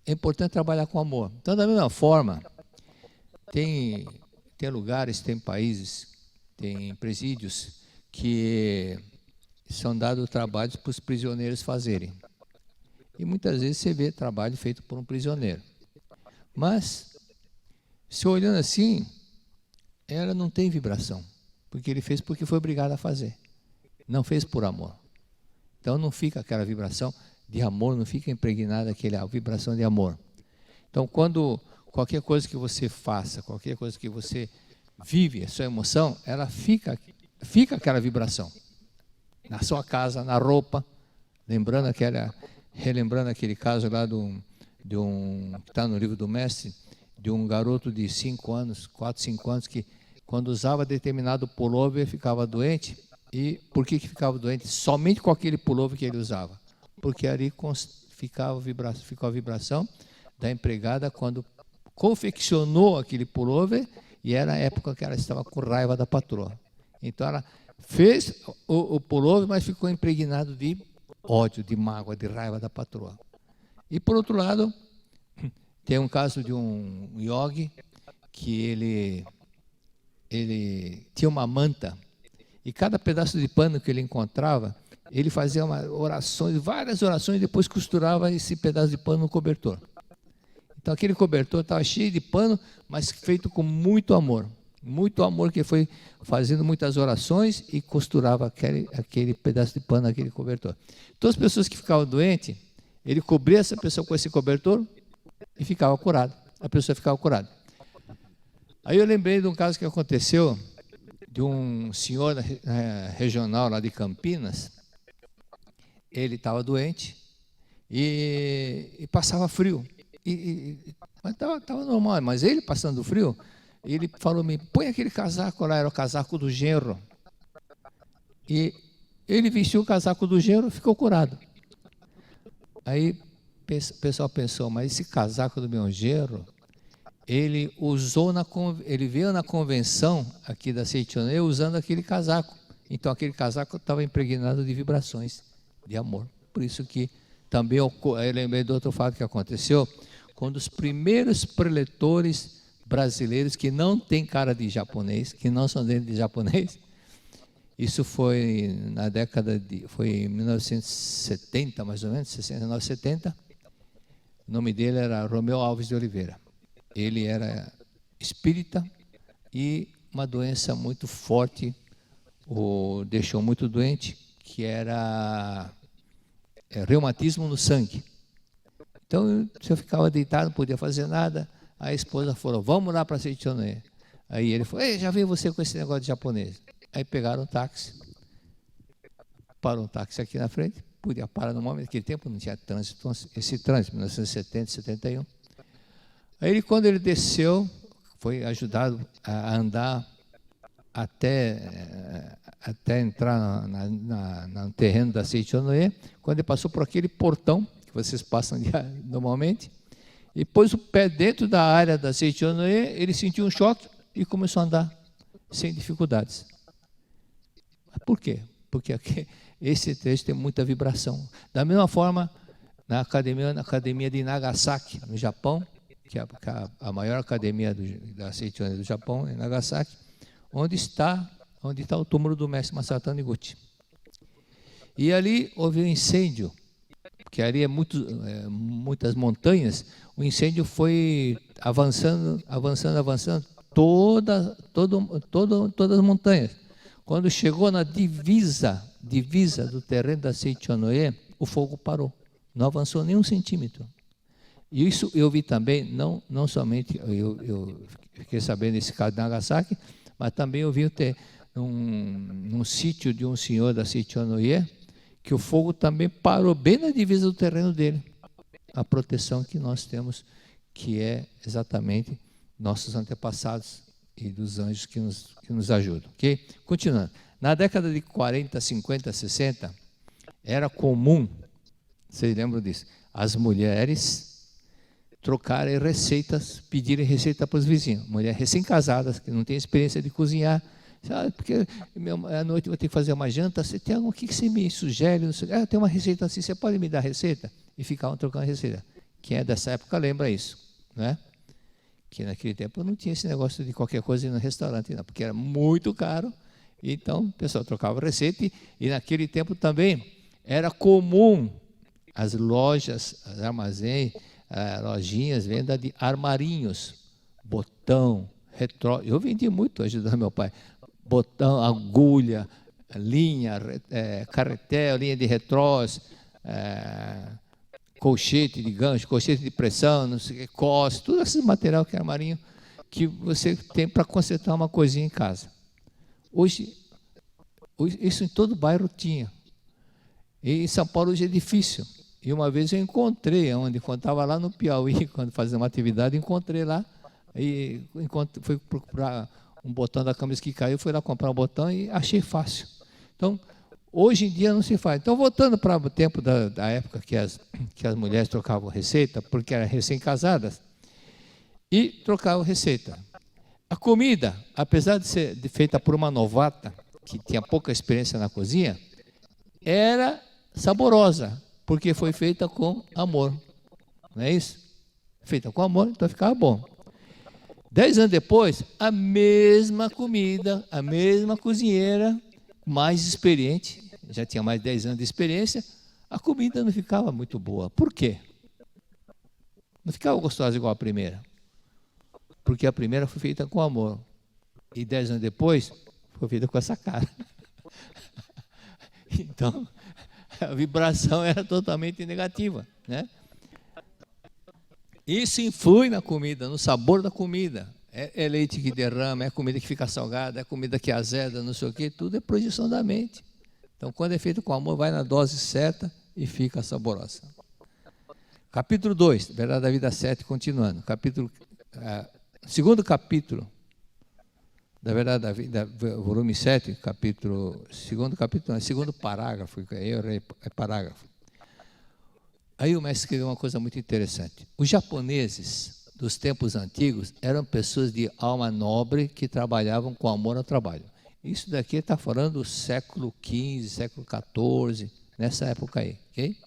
é importante trabalhar com amor. Então, da mesma forma, tem lugares, tem países, tem presídios que são dados trabalhos para os prisioneiros fazerem. E muitas vezes você vê trabalho feito por um prisioneiro. Mas, se olhando assim, ela não tem vibração, porque ele fez porque foi obrigado a fazer. Não fez por amor. Então não fica aquela vibração de amor, não fica impregnada aquela vibração de amor. Então quando qualquer coisa que você faça, qualquer coisa que você vive, a sua emoção, ela fica aquela vibração. Na sua casa, na roupa, relembrando aquele caso lá que está no livro do Mestre, de um garoto de 5 anos, 4, 5 anos, que quando usava determinado pullover ficava doente. E por que ficava doente? Somente com aquele pullover que ele usava. Porque ali ficou a vibração da empregada quando confeccionou aquele pullover, e era a época que ela estava com raiva da patroa. Então ela fez o pullover, mas ficou impregnado de ódio, de mágoa, de raiva da patroa. E por outro lado, tem um caso de um yogi que ele tinha uma manta, e cada pedaço de pano que ele encontrava, ele fazia várias orações, e depois costurava esse pedaço de pano no cobertor. Então aquele cobertor estava cheio de pano, mas feito com muito amor, que foi fazendo muitas orações e costurava aquele pedaço de pano naquele cobertor. Todas as pessoas que ficavam doentes, ele cobria essa pessoa com esse cobertor e ficava curado. A pessoa ficava curada. Aí eu lembrei de um caso que aconteceu de um senhor regional lá de Campinas. Ele estava doente e passava frio. Mas estava normal, mas ele passando frio, ele falou-me, põe aquele casaco lá, era o casaco do genro. E ele vestiu o casaco do genro e ficou curado. Aí o pessoal pensou, mas esse casaco do meu genro, ele veio na convenção aqui da Seitonê usando aquele casaco. Então aquele casaco estava impregnado de vibrações de amor. Por isso que também eu lembrei do outro fato que aconteceu, quando os primeiros preletores brasileiros que não têm cara de japonês, que não são dentro de japonês, isso foi na foi em 1970, mais ou menos, 69, 70. O nome dele era Romeu Alves de Oliveira. Ele era espírita e uma doença muito forte o deixou muito doente, que era reumatismo no sangue. Então, se eu ficava deitado, não podia fazer nada, a esposa falou, vamos lá para Seitonê. Aí ele falou, já veio você com esse negócio de japonês. Aí pegaram um táxi, parou um táxi aqui na frente, podia parar no momento, naquele tempo não tinha trânsito, esse trânsito, 1970, 71. Aí quando ele desceu, foi ajudado a andar até entrar no terreno da Seitonê. Quando ele passou por aquele portão, que vocês passam normalmente, e pôs o pé dentro da área da Seitonê, ele sentiu um choque e começou a andar sem dificuldades. Por quê? Porque aqui, esse trecho tem muita vibração. Da mesma forma, na academia de Nagasaki, no Japão, que é a maior academia da Seitonê do Japão, em Nagasaki, onde está o túmulo do mestre Masato Taniguchi. E ali houve um incêndio, porque ali é muitas montanhas, o incêndio foi avançando, todas as montanhas. Quando chegou na divisa do terreno da Seitonê, o fogo parou, não avançou nem 1 centímetro. E isso eu vi também, não somente eu fiquei sabendo desse caso de Nagasaki, mas também eu vi num sítio de um senhor da Seitonê, que o fogo também parou bem na divisa do terreno dele. A proteção que nós temos, que é exatamente nossos antepassados e dos anjos que nos ajudam. Okay? Continuando. Na década de 40, 50, 60, era comum, vocês lembram disso, as mulheres trocarem receitas, pedirem receita para os vizinhos. Mulher recém-casada, que não tem experiência de cozinhar. Porque à noite eu vou ter que fazer uma janta, você tem algo que você me sugere? Tem uma receita assim, você pode me dar a receita? E ficavam trocando receita. Quem é dessa época lembra isso, né? Que naquele tempo não tinha esse negócio de qualquer coisa ir no restaurante, não, porque era muito caro. Então, o pessoal trocava receita e naquele tempo também era comum as lojas, os armazéns, lojinhas, venda de armarinhos, botão, retró. Eu vendi muito ajudando meu pai. Botão, agulha, linha, carretel, linha de retrós, colchete de gancho, colchete de pressão, não sei o que, coste, tudo esse material que é armarinho que você tem para consertar uma coisinha em casa. Hoje, isso em todo bairro tinha. E em São Paulo hoje é difícil. E uma vez eu encontrei, quando estava lá no Piauí, quando fazia uma atividade, encontrei lá, e fui procurar um botão da camisa que caiu, fui lá comprar um botão e achei fácil. Então, hoje em dia não se faz. Então, voltando para o tempo da época que as mulheres trocavam receita, porque eram recém-casadas, e trocavam receita. A comida, apesar de ser feita por uma novata, que tinha pouca experiência na cozinha, era saborosa, porque foi feita com amor. Não é isso? Feita com amor, então ficava bom. 10 anos depois, a mesma comida, a mesma cozinheira, mais experiente, já tinha mais de 10 anos de experiência, a comida não ficava muito boa. Por quê? Não ficava gostosa igual a primeira. Porque a primeira foi feita com amor. E 10 anos depois, foi feita com essa cara. Então, a vibração era totalmente negativa, né? Isso influi na comida, no sabor da comida. É leite que derrama, é comida que fica salgada, é comida que azeda, não sei o quê, tudo é projeção da mente. Então, quando é feito com amor, vai na dose certa e fica saborosa. Capítulo 2, Verdade da Vida 7, continuando. Segundo capítulo da Verdade da Vida, volume 7, segundo parágrafo, é parágrafo. Aí o mestre escreveu uma coisa muito interessante. Os japoneses dos tempos antigos eram pessoas de alma nobre que trabalhavam com amor ao trabalho. Isso daqui está falando do século XV, século XIV, nessa época aí, ok?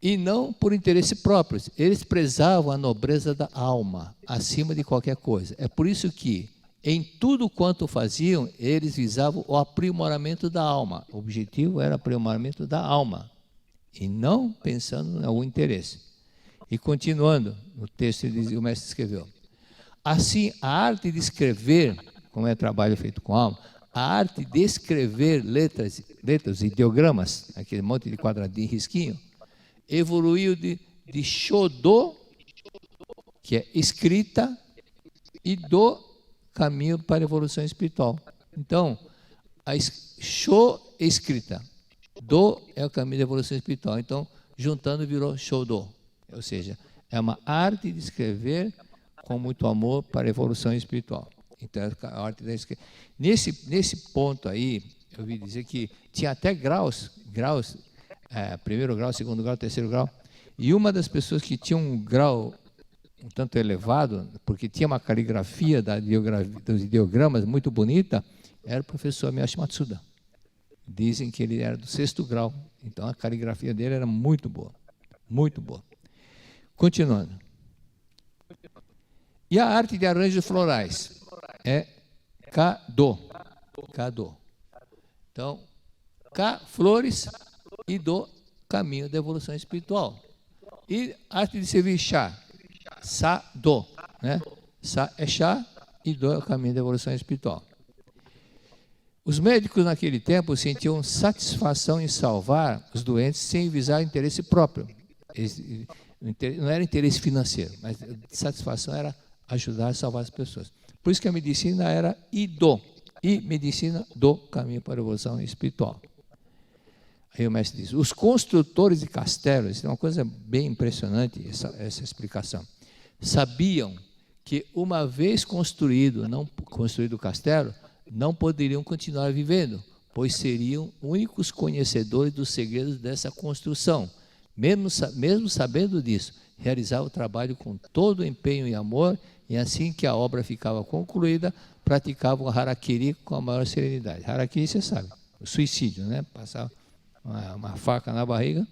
E não por interesse próprio. Eles prezavam a nobreza da alma acima de qualquer coisa. É por isso que, em tudo quanto faziam, eles visavam o aprimoramento da alma. O objetivo era o aprimoramento da alma, e não pensando em algum interesse. E continuando, no texto o mestre escreveu: assim, a arte de escrever, como é trabalho feito com alma, a arte de escrever letras e ideogramas, aquele monte de quadradinho e risquinho, evoluiu de Shodo, que é escrita, e do caminho para a evolução espiritual. Então, Sho é escrita, Do é o caminho da evolução espiritual. Então, juntando virou Shodo. Ou seja, é uma arte de escrever com muito amor para a evolução espiritual. Então, a arte da escrita. Nesse ponto aí, eu ouvi dizer que tinha até graus, primeiro grau, segundo grau, terceiro grau. E uma das pessoas que tinha um grau um tanto elevado, porque tinha uma caligrafia dos ideogramas muito bonita, era o professor Miyashi Matsuda. Dizem que ele era do 6º grau, então a caligrafia dele era muito boa, muito boa. Continuando. E a arte de arranjos florais é Kado. Então, Ka, flores, e Do, caminho da evolução espiritual. E arte de servir chá, Sa, Do, né? Sa é chá e Do é o caminho da evolução espiritual. Os médicos naquele tempo sentiam satisfação em salvar os doentes sem visar interesse próprio. Não era interesse financeiro, mas a satisfação era ajudar a salvar as pessoas. Por isso que a medicina era Ido, e medicina do caminho para a evolução espiritual. Aí o mestre diz: os construtores de castelos, é uma coisa bem impressionante essa explicação, sabiam que uma vez construído o castelo, não poderiam continuar vivendo, pois seriam únicos conhecedores dos segredos dessa construção. Mesmo sabendo disso, realizava o trabalho com todo empenho e amor, e assim que a obra ficava concluída, praticava o harakiri com a maior serenidade. Harakiri, você sabe, o suicídio, né? Passava uma faca na barriga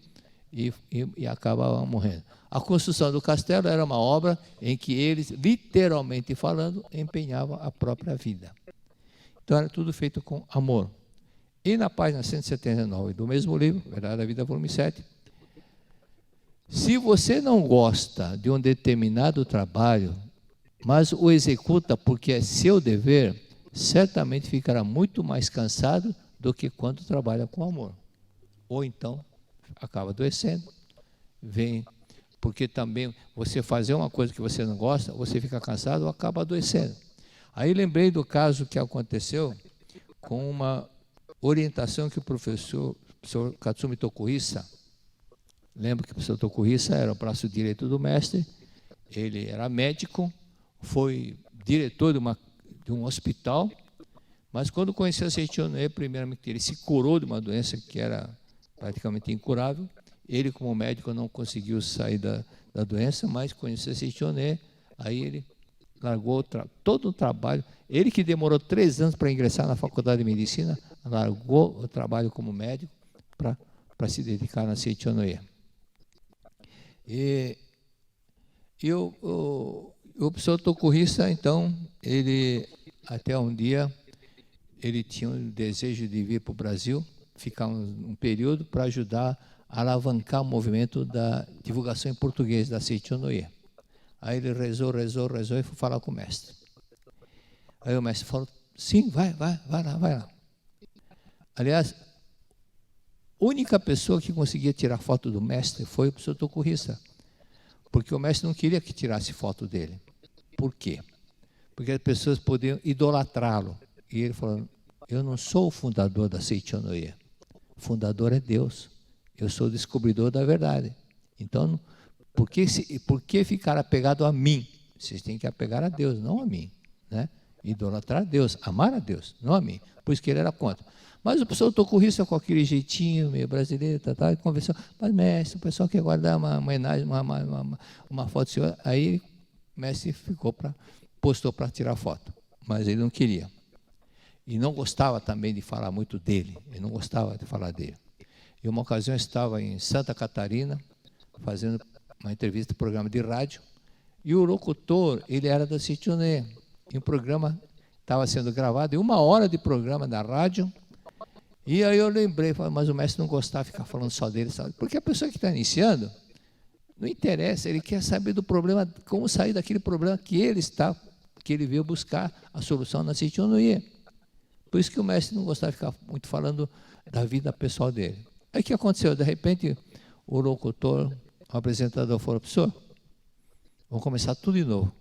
e acabava morrendo. A construção do castelo era uma obra em que eles, literalmente falando, empenhavam a própria vida. Então era tudo feito com amor. E na página 179 do mesmo livro, Verdade da Vida, volume 7, se você não gosta de um determinado trabalho, mas o executa porque é seu dever, certamente ficará muito mais cansado do que quando trabalha com amor. Ou então acaba adoecendo, porque também você fazer uma coisa que você não gosta, você fica cansado ou acaba adoecendo. Aí lembrei do caso que aconteceu com uma orientação que o professor Katsumi Tokuhisa, lembra que o professor Tokuhisa era o braço direito do mestre, ele era médico, foi diretor de um hospital, mas quando conheceu a Seiichi Onoe, primeiramente ele se curou de uma doença que era praticamente incurável. Ele, como médico, não conseguiu sair da doença, mas conheceu a Seiichi Onoe, aí ele largou todo o trabalho. Ele que demorou 3 anos para ingressar na faculdade de medicina, largou o trabalho como médico para se dedicar na Seiichi Onoe. E o professor Tokuhisa, então, ele até um dia, ele tinha um desejo de vir para o Brasil, ficar um período para ajudar a alavancar o movimento da divulgação em português da Seiichi Onoe. Aí ele rezou e foi falar com o mestre. Aí o mestre falou, sim, vai lá. Aliás, a única pessoa que conseguia tirar foto do mestre foi o professor Tokuhisa, porque o mestre não queria que tirasse foto dele. Por quê? Porque as pessoas podiam idolatrá-lo. E ele falou, eu não sou o fundador da Seiichi Onoe. O fundador é Deus. Eu sou o descobridor da verdade. Então, por que ficar apegado a mim? Vocês têm que apegar a Deus, não a mim. Né? Idolatrar a Deus, amar a Deus, não a mim. Por isso que ele era contra. Mas o professor Tokuhisa, com aquele jeitinho meio brasileiro, conversou, mas mestre, o pessoal quer guardar uma homenagem, uma foto do senhor. Aí o mestre postou para tirar foto, mas ele não queria. E não gostava também de falar muito dele, ele não gostava de falar dele. E uma ocasião eu estava em Santa Catarina, fazendo uma entrevista, programa de rádio, e o locutor, ele era da Seiichi Onoe, e o programa estava sendo gravado, e 1 hora de programa da rádio, e aí eu lembrei, mas o mestre não gostava de ficar falando só dele, sabe? Porque a pessoa que está iniciando, não interessa, ele quer saber do problema, como sair daquele problema que ele veio buscar a solução na Seiichi Onoe. Por isso que o mestre não gostava de ficar muito falando da vida pessoal dele. Aí o que aconteceu? De repente, o locutor, o apresentador falou, professor, vamos começar tudo de novo.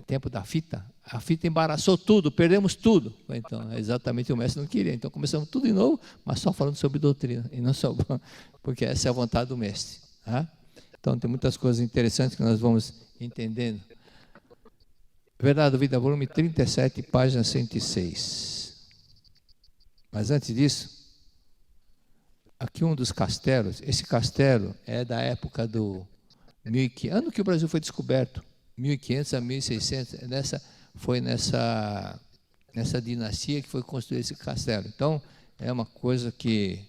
Tempo da fita, a fita embaraçou tudo, perdemos tudo. Então, exatamente o mestre não queria. Então, começamos tudo de novo, mas só falando sobre doutrina, e não sobre, porque essa é a vontade do mestre. Tá? Então, tem muitas coisas interessantes que nós vamos entendendo. Verdade da Vida, volume 37, página 106. Mas antes disso, aqui um dos castelos, esse castelo é da época do 1500, ano que o Brasil foi descoberto, 1500 a 1600, foi nessa dinastia que foi construído esse castelo. Então, é uma coisa que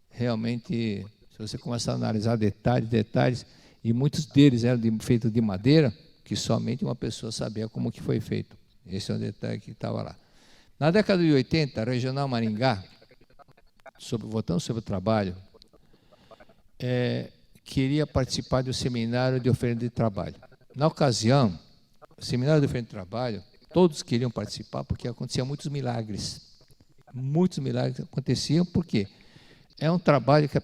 realmente, se você começar a analisar detalhes, e muitos deles eram feitos de madeira, que somente uma pessoa sabia como que foi feito. Esse é um detalhe que estava lá. Na década de 80, a Regional Maringá, voltando sobre o trabalho, queria participar do seminário de oferta de trabalho. Na ocasião, o seminário de oferta de trabalho, todos queriam participar porque aconteciam muitos milagres. Muitos milagres aconteciam porque é um trabalho que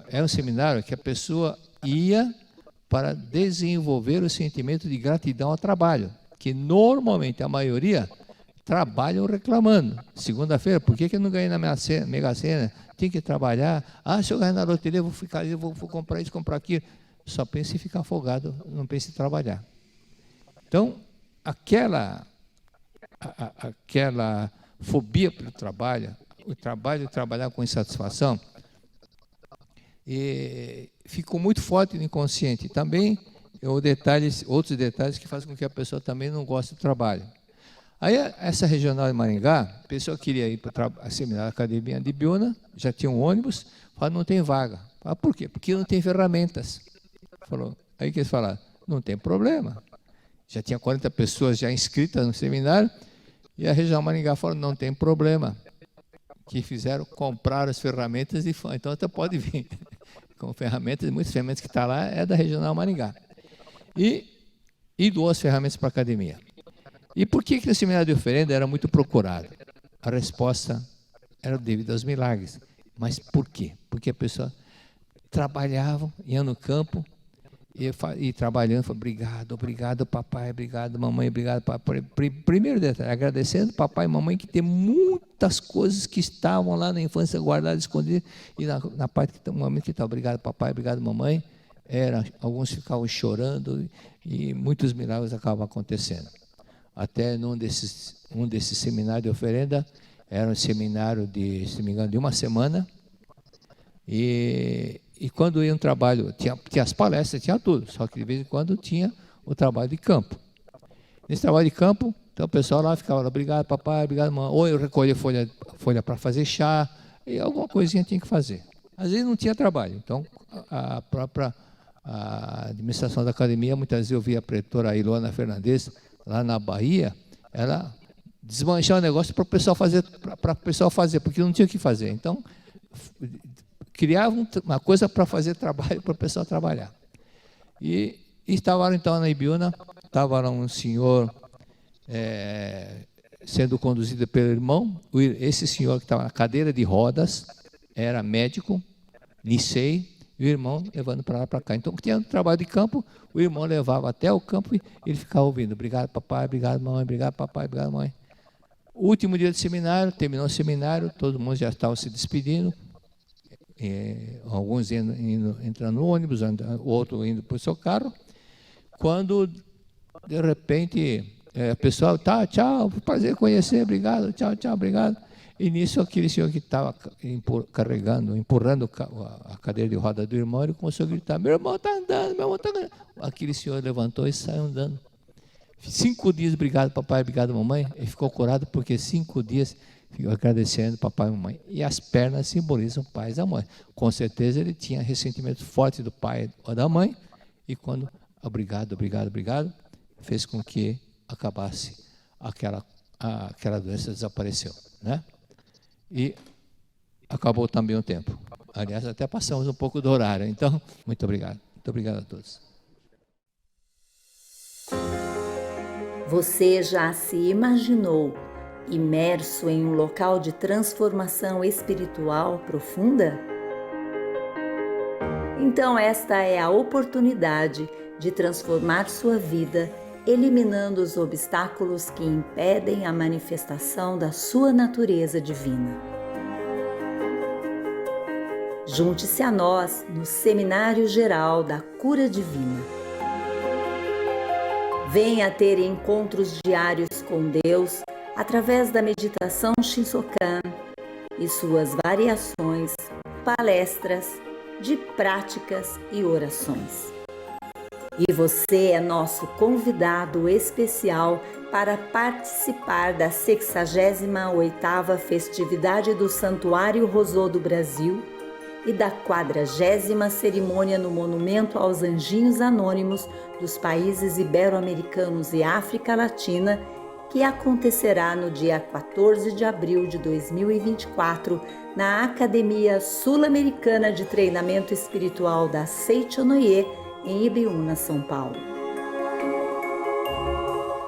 é um seminário que a pessoa ia para desenvolver o sentimento de gratidão ao trabalho, que normalmente a maioria trabalham reclamando. Segunda-feira, por que eu não ganhei na Mega Sena? Tem que trabalhar. Se eu ganhar na loteria, eu vou comprar isso, comprar aquilo. Só pense em ficar afogado, não pense em trabalhar. Então, aquela fobia pelo trabalho, trabalhar com insatisfação, e ficou muito forte no inconsciente. Também outros detalhes que fazem com que a pessoa também não goste do trabalho. Aí, essa regional de Maringá, a pessoa queria ir para a seminário Academia de Ibiúna, já tinha um ônibus, falou, não tem vaga. Falei, por quê? Porque não tem ferramentas. Falou. Aí que eles falaram, não tem problema. Já tinha 40 pessoas já inscritas no seminário, e a regional Maringá falou, não tem problema. Que fizeram, compraram as ferramentas e foi. Então, até pode vir. Com ferramentas, muitas ferramentas que estão lá é da regional Maringá. E doou as ferramentas para a academia. E por que o seminário de oferenda era muito procurado? A resposta era devido aos milagres. Mas por quê? Porque a pessoa trabalhava, ia no campo, e trabalhando, falou, obrigado papai, obrigado mamãe, obrigado papai. Primeiro detalhe, agradecendo papai e mamãe que tem muitas coisas que estavam lá na infância guardadas, escondidas, e na parte que no momento que está, obrigado papai, obrigado mamãe, alguns ficavam chorando e muitos milagres acabavam acontecendo. Até um desses seminários de oferenda, era um seminário de, se não me engano, de uma semana, e quando ia um trabalho, tinha as palestras, tinha tudo, só que de vez em quando tinha o trabalho de campo. Nesse trabalho de campo, então o pessoal lá ficava, obrigado papai, obrigado mamãe, ou eu recolhia folha para fazer chá, e alguma coisinha tinha que fazer. Às vezes não tinha trabalho, então a própria administração da academia, muitas vezes eu via a pretora Ilona Fernandes, lá na Bahia, ela desmanchava o negócio para o pessoal fazer, porque não tinha o que fazer. Então, criava uma coisa para fazer trabalho, para o pessoal trabalhar. E estava então na Ibiúna, estava lá um senhor sendo conduzido pelo irmão. Esse senhor que estava na cadeira de rodas era médico, licei, e o irmão levando para lá para cá. Então, tinha um trabalho de campo, o irmão levava até o campo e ele ficava ouvindo, obrigado papai, obrigado mamãe, obrigado papai, obrigado mãe. O último dia do seminário, terminou o seminário, todo mundo já estava se despedindo, alguns entrando no ônibus, o outro indo para o seu carro, quando, de repente, o pessoal, tá, tchau, prazer conhecer, obrigado, tchau, obrigado. E nisso, aquele senhor que estava empurrando a cadeira de roda do irmão, ele começou a gritar, meu irmão está andando, meu irmão está andando. Aquele senhor levantou e saiu andando. 5 dias, obrigado papai, obrigado mamãe. Ele ficou curado porque 5 dias ficou agradecendo papai e mamãe. E as pernas simbolizam o pai e a mãe. Com certeza ele tinha ressentimento forte do pai ou da mãe, e quando obrigado, fez com que acabasse aquela doença, desapareceu, né? E acabou também o tempo. Aliás, até passamos um pouco do horário. Então, muito obrigado. Muito obrigado a todos. Você já se imaginou imerso em um local de transformação espiritual profunda? Então, esta é a oportunidade de transformar sua vida, eliminando os obstáculos que impedem a manifestação da sua natureza divina. Junte-se a nós no Seminário Geral da Cura Divina. Venha ter encontros diários com Deus através da meditação Shinsokan e suas variações, palestras, de práticas e orações. E você é nosso convidado especial para participar da 68ª festividade do Santuário Rosô do Brasil e da 40ª cerimônia no Monumento aos Anjinhos Anônimos dos países ibero-americanos e África Latina, que acontecerá no dia 14 de abril de 2024 na Academia Sul-Americana de Treinamento Espiritual da Seichonoye, em Ibiúna, São Paulo.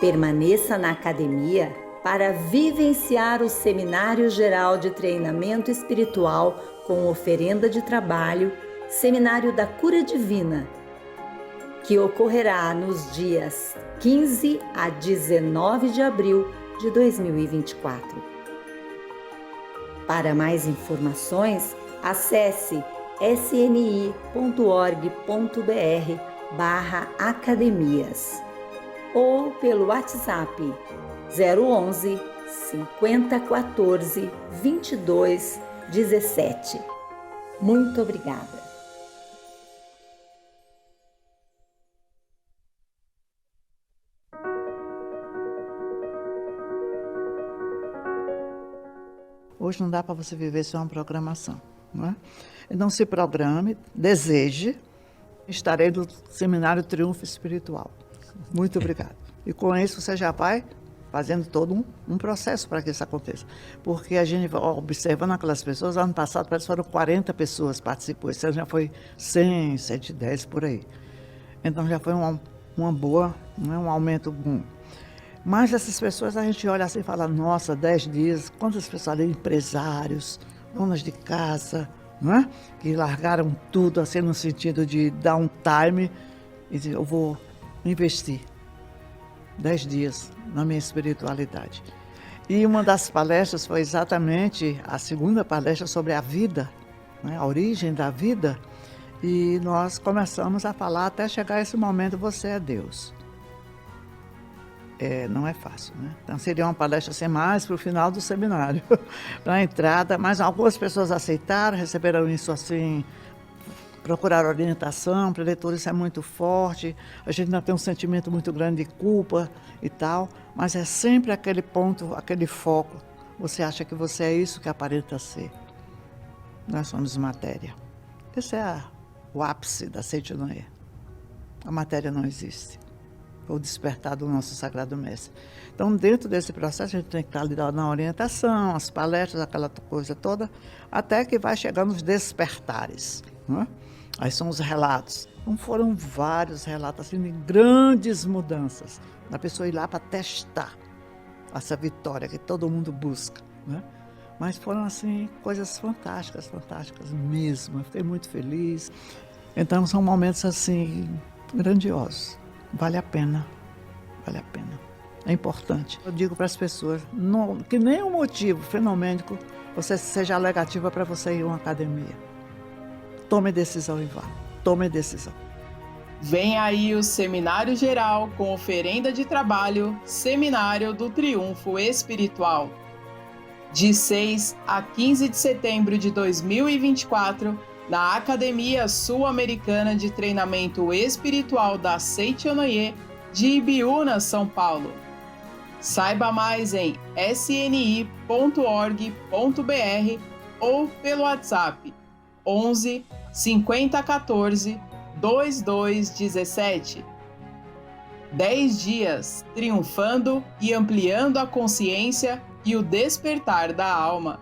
Permaneça na academia para vivenciar o Seminário Geral de Treinamento Espiritual com oferenda de trabalho, Seminário da Cura Divina, que ocorrerá nos dias 15 a 19 de abril de 2024. Para mais informações, acesse sni.org.br/academias ou pelo WhatsApp 011 50 14 22 17. Muito obrigada. Hoje não dá para você viver sem uma programação, não é? Então se programe, deseje. Estarei no Seminário Triunfo Espiritual. Muito obrigada. E com isso você já vai fazendo todo um processo para que isso aconteça. Porque a gente vai observando aquelas pessoas, ano passado parece que foram 40 pessoas participou, esse ano já foi 100, 110 por aí. Então já foi uma boa, né, um aumento bom. Mas essas pessoas a gente olha assim e fala, nossa, 10 dias, quantas pessoas ali, empresários, donas de casa, né, que largaram tudo assim no sentido de dar um time e dizer, eu vou investir 10 dias na minha espiritualidade. E uma das palestras foi exatamente a segunda palestra sobre a vida, né, a origem da vida, e nós começamos a falar até chegar esse momento, você é Deus. Não é fácil, né? Então seria uma palestra assim, mais para o final do seminário, para a entrada, mas algumas pessoas aceitaram, receberam isso assim, procuraram orientação, para leitores isso é muito forte, a gente ainda tem um sentimento muito grande de culpa e tal, mas é sempre aquele ponto, aquele foco, você acha que você é isso que aparenta ser. Nós somos matéria. Esse é o ápice da Seitinoye. A matéria não existe. O despertar do nosso Sagrado Mestre. Então, dentro desse processo, a gente tem que estar ali na orientação, as palestras, aquela coisa toda, até que vai chegando os despertares. Né? Aí são os relatos. Então, foram vários relatos assim, de grandes mudanças, da pessoa ir lá para testar essa vitória que todo mundo busca. Né? Mas foram assim, coisas fantásticas, fantásticas mesmo. Eu fiquei muito feliz. Então, são momentos assim, grandiosos. Vale a pena, vale a pena. É importante. Eu digo para as pessoas, que nenhum motivo fenomênico você seja alegativa para você ir a uma academia. Tome decisão e vá. Tome decisão. Vem aí o Seminário Geral com oferenda de trabalho, Seminário do Triunfo Espiritual. De 6 a 15 de setembro de 2024, na Academia Sul-Americana de Treinamento Espiritual da Seitinoye, de Ibiúna, São Paulo. Saiba mais em sni.org.br ou pelo WhatsApp 11 50 14 2217. 10 dias triunfando e ampliando a consciência e o despertar da alma.